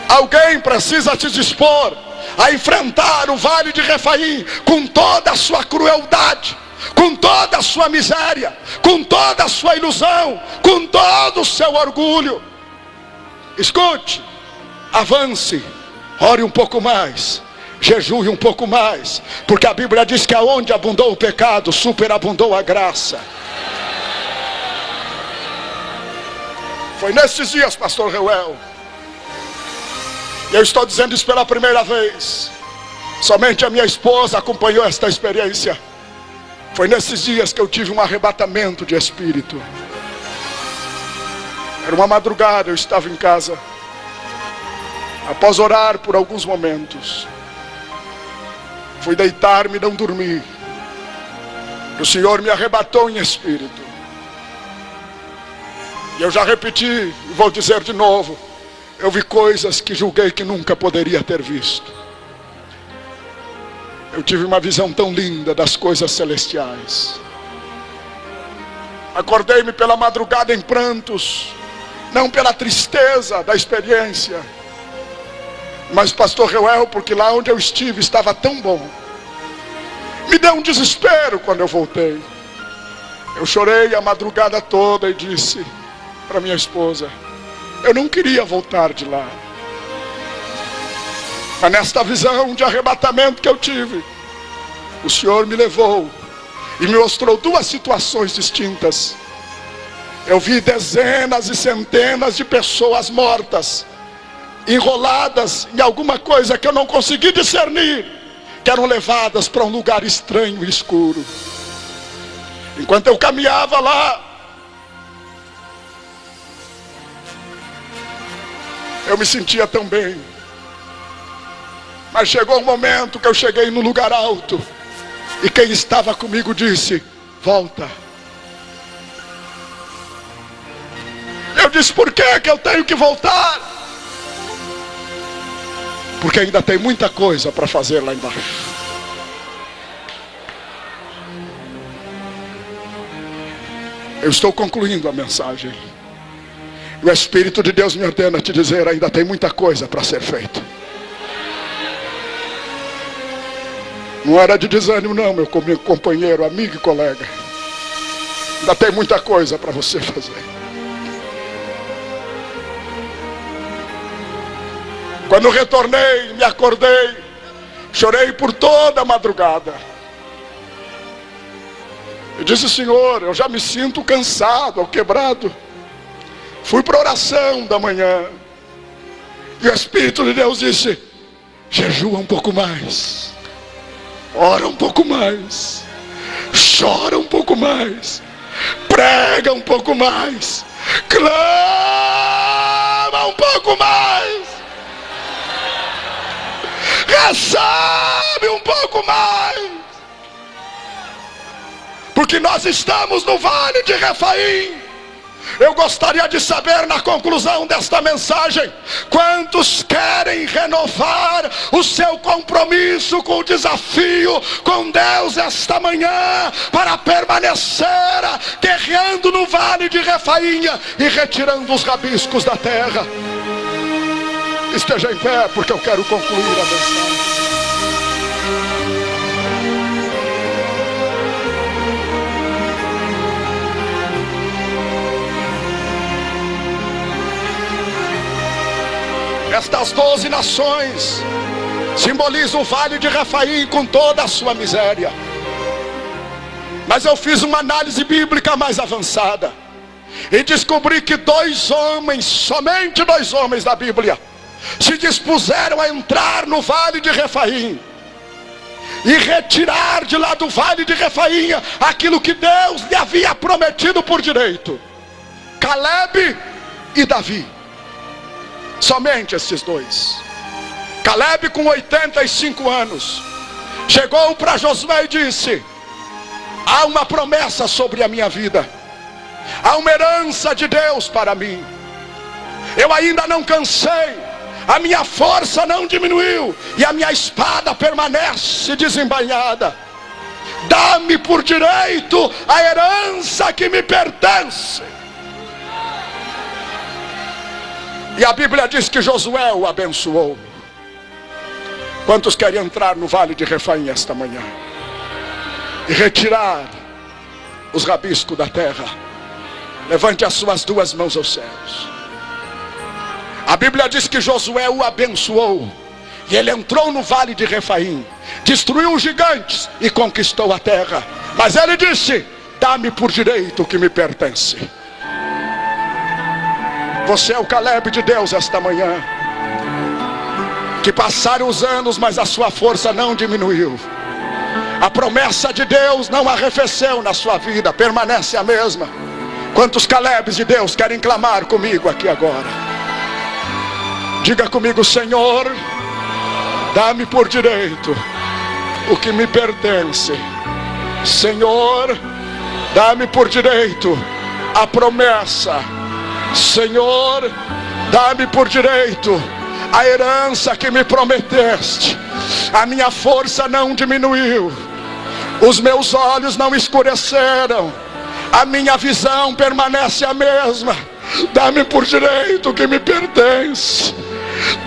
Alguém precisa se dispor a enfrentar o vale de Refaim com toda a sua crueldade, com toda a sua miséria, com toda a sua ilusão, com todo o seu orgulho. Escute, avance, ore um pouco mais, jejue um pouco mais, porque a Bíblia diz que aonde abundou o pecado, superabundou a graça. Foi nesses dias, pastor Reuel, e eu estou dizendo isso pela primeira vez, somente a minha esposa acompanhou esta experiência. Foi nesses dias que eu tive um arrebatamento de espírito. Era uma madrugada, eu estava em casa. Após orar por alguns momentos, fui deitar-me e não dormi. O Senhor me arrebatou em espírito. E eu já repeti, e vou dizer de novo. Eu vi coisas que julguei que nunca poderia ter visto. Eu tive uma visão tão linda das coisas celestiais. Acordei-me pela madrugada em prantos, não pela tristeza da experiência, mas pastor Reuel, porque lá onde eu estive estava tão bom. Me deu um desespero quando eu voltei. Eu chorei a madrugada toda e disse para minha esposa: eu não queria voltar de lá. Mas nesta visão de arrebatamento que eu tive, o Senhor me levou e me mostrou duas situações distintas. Eu vi dezenas e centenas de pessoas mortas, enroladas em alguma coisa que eu não consegui discernir, que eram levadas para um lugar estranho e escuro. Enquanto eu caminhava lá, eu me sentia tão bem. Mas chegou um momento que eu cheguei no lugar alto, e quem estava comigo disse: volta. Eu disse: por que eu tenho que voltar? Porque ainda tem muita coisa para fazer lá embaixo. Eu estou concluindo a mensagem. O Espírito de Deus me ordena te dizer: ainda tem muita coisa para ser feita. Não era de desânimo não, meu companheiro, amigo e colega. Ainda tem muita coisa para você fazer. Quando retornei, me acordei, chorei por toda a madrugada. Eu disse: Senhor, eu já me sinto cansado, quebrado. Fui para a oração da manhã, e o Espírito de Deus disse: jejua um pouco mais, ora um pouco mais, chora um pouco mais, prega um pouco mais, clama um pouco mais, recebe um pouco mais, porque nós estamos no vale de Refaim. Eu gostaria de saber, na conclusão desta mensagem, quantos querem renovar o seu compromisso com o desafio com Deus esta manhã, para permanecer guerreando no vale de Refaim e retirando os rabiscos da terra. Esteja em pé, porque eu quero concluir a mensagem. Estas 12 nações simbolizam o vale de Refaim com toda a sua miséria. Mas eu fiz uma análise bíblica mais avançada e descobri que 2 homens, somente 2 homens da Bíblia, se dispuseram a entrar no vale de Refaim e retirar de lá do vale de Refaim aquilo que Deus lhe havia prometido por direito: Caleb e Davi. Somente esses 2. Caleb, com 85 anos, chegou para Josué e disse: há uma promessa sobre a minha vida, há uma herança de Deus para mim. Eu ainda não cansei, a minha força não diminuiu, e a minha espada permanece desembainhada. Dá-me por direito a herança que me pertence. E a Bíblia diz que Josué o abençoou. Quantos querem entrar no vale de Refaim esta manhã e retirar os rabiscos da terra? Levante as suas 2 mãos aos céus. A Bíblia diz que Josué o abençoou, e ele entrou no vale de Refaim, destruiu os gigantes e conquistou a terra. Mas ele disse: dá-me por direito o que me pertence. Você é o Caleb de Deus esta manhã, que passaram os anos, mas a sua força não diminuiu. A promessa de Deus não arrefeceu na sua vida, permanece a mesma. Quantos Calebs de Deus querem clamar comigo aqui agora? Diga comigo: Senhor, dá-me por direito o que me pertence. Senhor, dá-me por direito a promessa. Senhor, dá-me por direito a herança que me prometeste. A minha força não diminuiu, os meus olhos não escureceram, a minha visão permanece a mesma. Dá-me por direito o que me pertence.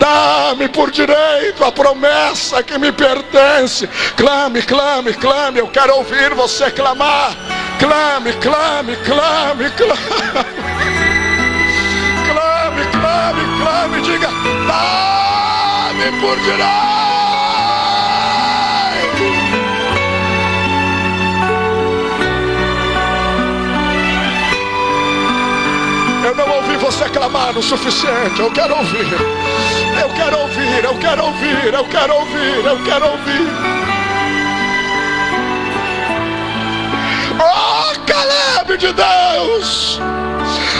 Dá-me por direito a promessa que me pertence. Clame, clame, clame. Eu quero ouvir você clamar. Clame, clame, clame, clame. Clame, clame, clame. Diga: dá-me por direito. Eu não ouvi você clamar o suficiente. Eu quero ouvir. Eu quero ouvir, eu quero ouvir, eu quero ouvir, eu quero ouvir. Oh, Caleb de Deus,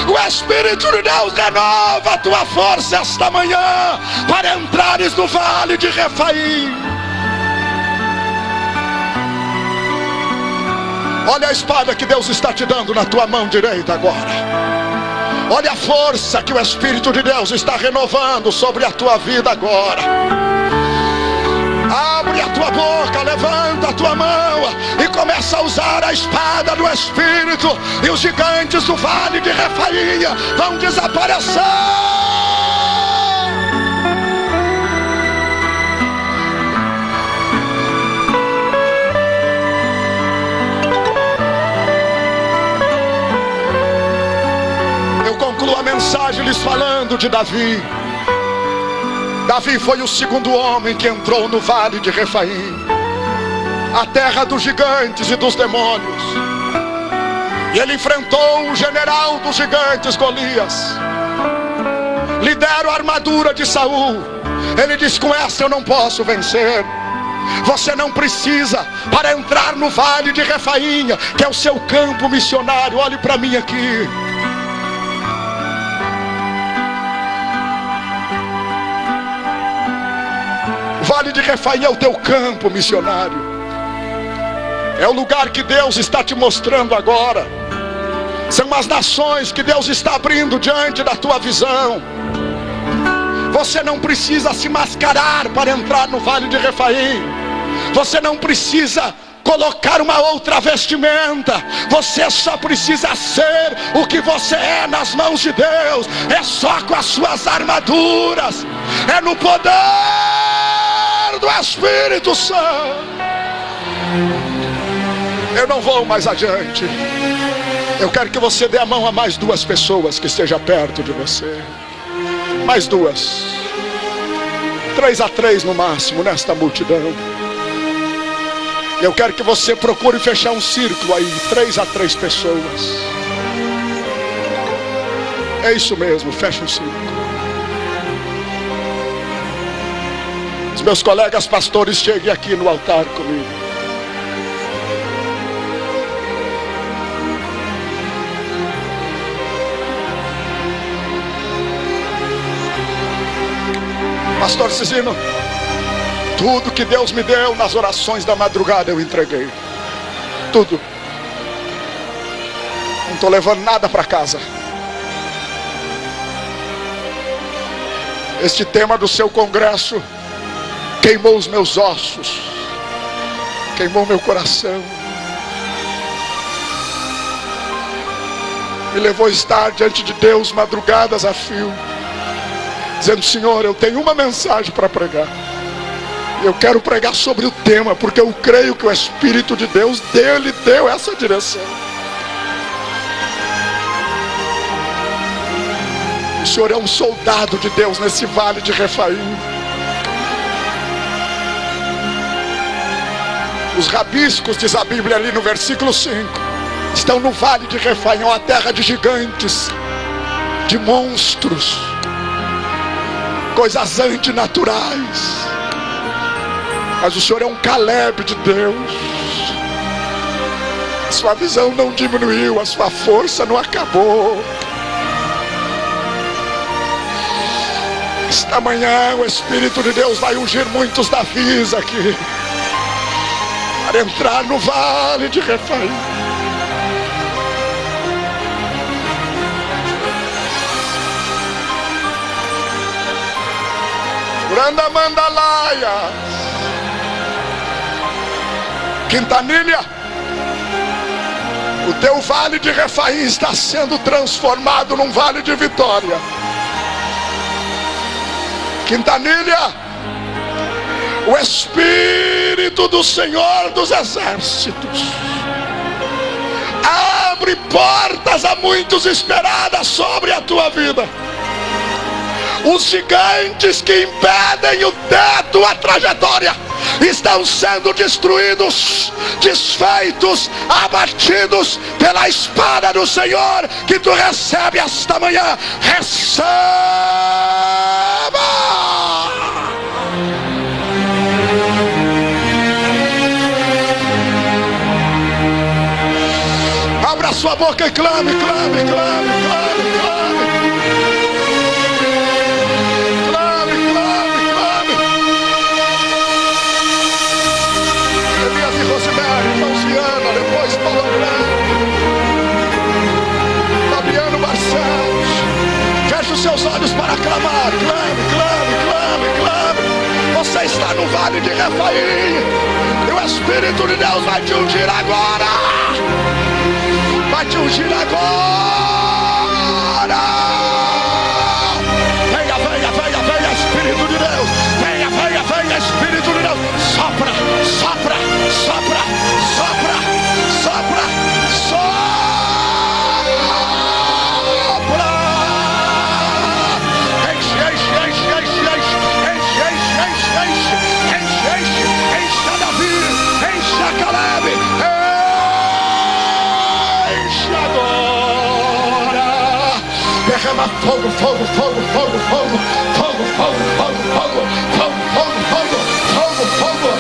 o Espírito de Deus renova a tua força esta manhã, para entrares no vale de Refaim. Olha a espada que Deus está te dando na tua mão direita agora. Olha a força que o Espírito de Deus está renovando sobre a tua vida agora. Abre a tua boca, levanta a tua mão e começa a usar a espada do Espírito, e os gigantes do vale de Refaim vão desaparecer. Eu concluo a mensagem lhes falando de Davi. Davi foi o segundo homem que entrou no vale de Refaim, a terra dos gigantes e dos demônios. E ele enfrentou o general dos gigantes, Golias. Lhe deram a armadura de Saul. Ele disse: com essa eu não posso vencer. Você não precisa para entrar no vale de Refaim, que é o seu campo missionário. Olhe para mim aqui. O vale de Refaim é o teu campo missionário. É o lugar que Deus está te mostrando agora. São as nações que Deus está abrindo diante da tua visão. Você não precisa se mascarar para entrar no vale de Refaim. Você não precisa colocar uma outra vestimenta. Você só precisa ser o que você é nas mãos de Deus. É só com as suas armaduras. É no poder do Espírito Santo. Eu não vou mais adiante. Eu quero que você dê a mão a mais duas pessoas que estejam perto de você. Mais duas. 3 a 3 no máximo nesta multidão. Eu quero que você procure fechar um círculo aí. 3 a 3 pessoas. É isso mesmo, fecha um círculo. Os meus colegas pastores cheguem aqui no altar comigo. Pastor Cisino, tudo que Deus me deu nas orações da madrugada eu entreguei. Tudo. Não estou levando nada para casa. Este tema do seu congresso queimou os meus ossos, queimou meu coração, me levou a estar diante de Deus madrugadas a fio, dizendo: Senhor, eu tenho uma mensagem para pregar. Eu quero pregar sobre o tema, porque eu creio que o Espírito de Deus lhe deu essa direção. O Senhor é um soldado de Deus nesse vale de Refaim. Os rabiscos, diz a Bíblia ali no versículo 5, estão no vale de Refaim, é uma terra de gigantes, de monstros, coisas antinaturais. Mas o Senhor é um Caleb de Deus. A sua visão não diminuiu, a sua força não acabou. Esta manhã o Espírito de Deus vai ungir muitos Davis aqui, para entrar no vale de Refaim. Brandamandalaia, Quintanilha, o teu vale de Refaim está sendo transformado num vale de vitória. Quintanilha, o Espírito do Senhor dos Exércitos abre portas a muitos esperadas sobre a tua vida. Os gigantes que impedem o teto, a trajetória, estão sendo destruídos, desfeitos, abatidos pela espada do Senhor que tu recebe esta manhã. Receba! Abra sua boca e clame, clame, clame, clame, clame. Depois Paulo Fabiano Barcelos, feche os seus olhos para clamar. Clame, clame, clame, clame. Você está no vale de Refaim, e o Espírito de Deus vai te ungir agora. Vai te ungir agora. Venha, venha, venha, venha, Espírito de Deus. Venha, venha, venha, Espírito de Deus. Sopra, sopra, sopra, sopra, sopra, sopra. Enche, enche, enche, enche, enche, Receba fogo, fogo, fogo, fogo, fogo, fogo, fogo, fogo, fogo, fogo, fogo, fogo, fogo, fogo,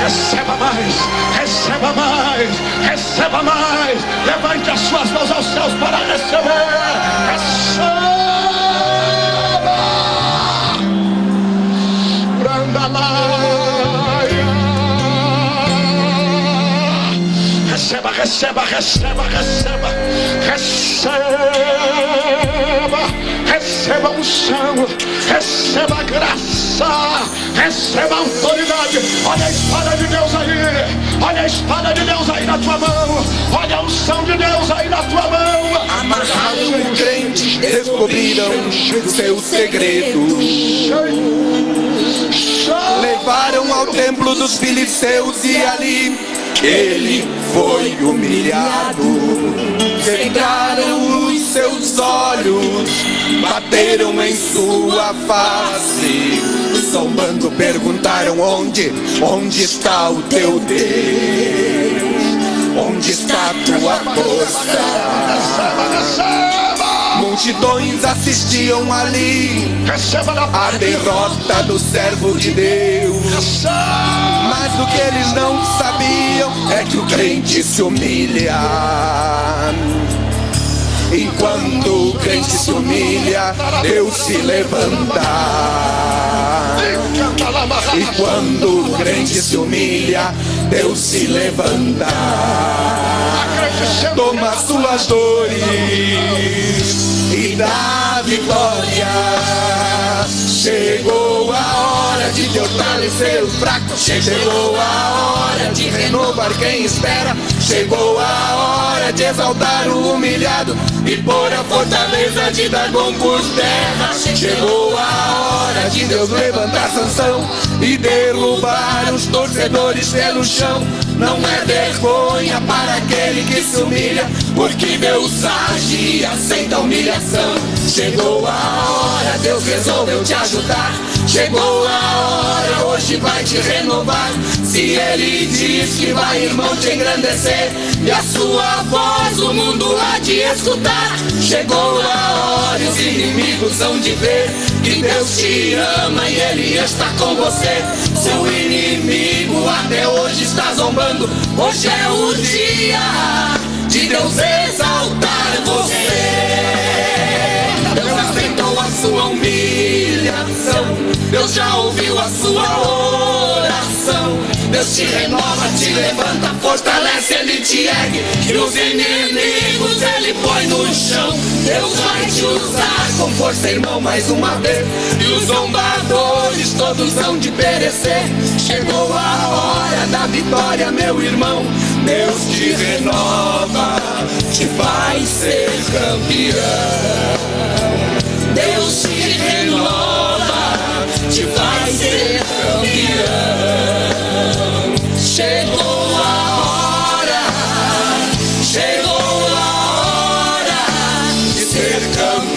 receba mais, receba mais, receba mais. Levante as suas mãos aos céus para receber. Receba. Receba, receba, receba, receba, receba, receba unção, receba graça, receba autoridade. Olha a espada de Deus aí, olha a espada de Deus aí na tua mão, olha a unção de Deus aí na tua mão. Amarraram o crente, descobriram seu segredo. Levaram ao templo dos filisteus e ali ele foi humilhado. Cegaram os seus olhos, bateram em sua face, zombando perguntaram: onde está o teu Deus? Onde está a tua força? Multidões assistiam ali a derrota do servo de Deus. Mas o que eles não sabiam é que o crente se humilha. Enquanto o crente se humilha, Deus se levanta. E quando o crente se humilha, Deus se levanta. Toma suas dores e dá vitória. Chegou a hora de fortalecer os fracos. Chegou a hora de renovar quem espera. Chegou a hora de exaltar o humilhado e pôr a fortaleza de Dagon por terra. Chegou a hora de Deus levantar Sansão e derrubar os torcedores pelo chão. Não é vergonha para aquele que se humilha, porque Deus age e aceita a humilhação. Chegou a hora, Deus resolveu te ajudar. Chegou a hora, hoje vai te renovar. Se Ele diz que vai, irmão, te engrandecer, e a sua voz o mundo há de escutar. Chegou a hora e os inimigos hão de ver que Deus te ama e Ele está com você. Seu inimigo até hoje está zombando. Hoje é o dia de Deus exaltar você. Deus aceitou a sua humilhação. Deus já ouviu a sua oração. Deus te renova, te levanta, fortalece, Ele te ergue. E os inimigos Ele põe no chão. Deus vai te usar com força, irmão, mais uma vez. E os zombadores todos hão de perecer. Chegou a hora da vitória, meu irmão. Deus te renova, te faz ser campeão. Deus te renova, te faz ser campeão. Chegou a hora de ser campeão.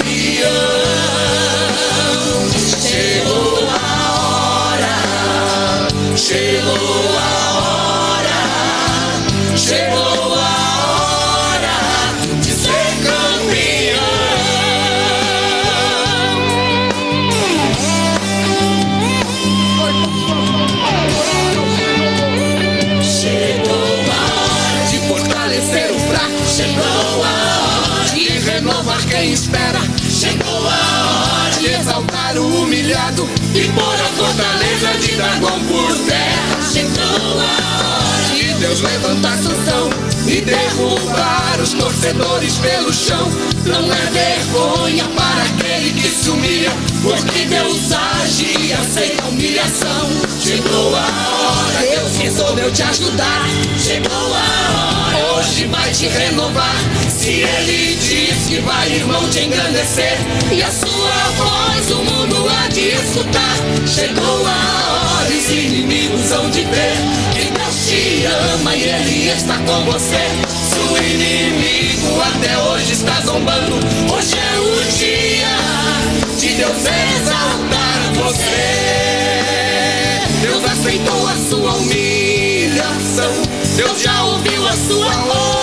Chegou a hora, chegou a hora de ser campeão. Chegou a hora de renovar quem espera. Chegou a hora de exaltar o humilhado e pôr a fortaleza de Dagon por terra. Chegou a hora de Deus levantar Sansão e derrubar os torcedores pelo chão. Não é vergonha para aquele que se humilha, porque Deus age e aceita a humilhação. Chegou a hora, Deus resolveu te ajudar. Chegou a hora, hoje vai te renovar. Se Ele diz que vai, irmão, te engrandecer, e a sua voz o mundo há de escutar. Chegou a hora, os inimigos hão de ver que Deus te ama e Ele está com você. Se o inimigo até hoje está zombando, hoje é o dia de Deus exaltar você. Deus aceitou a sua humilhação. Deus já ouviu a sua oração.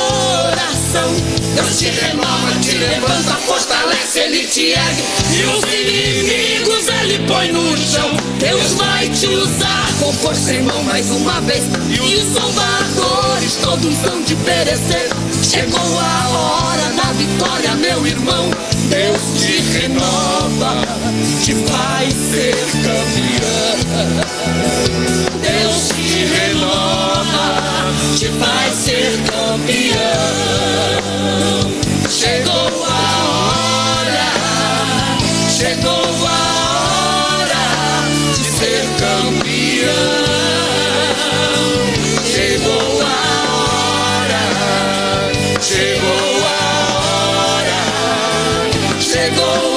Deus te renova, te levanta, fortalece, Ele te ergue. E os inimigos Ele põe no chão. Deus vai te usar com força, irmão, mais uma vez. E os zombadores todos hão de perecer. Chegou a hora da vitória, meu irmão. Deus te renova, te faz ser campeão. Deus te renova, te faz ser campeão. Chegou a hora, chegou a hora de ser campeão. Chegou a hora, chegou a hora, chegou a hora.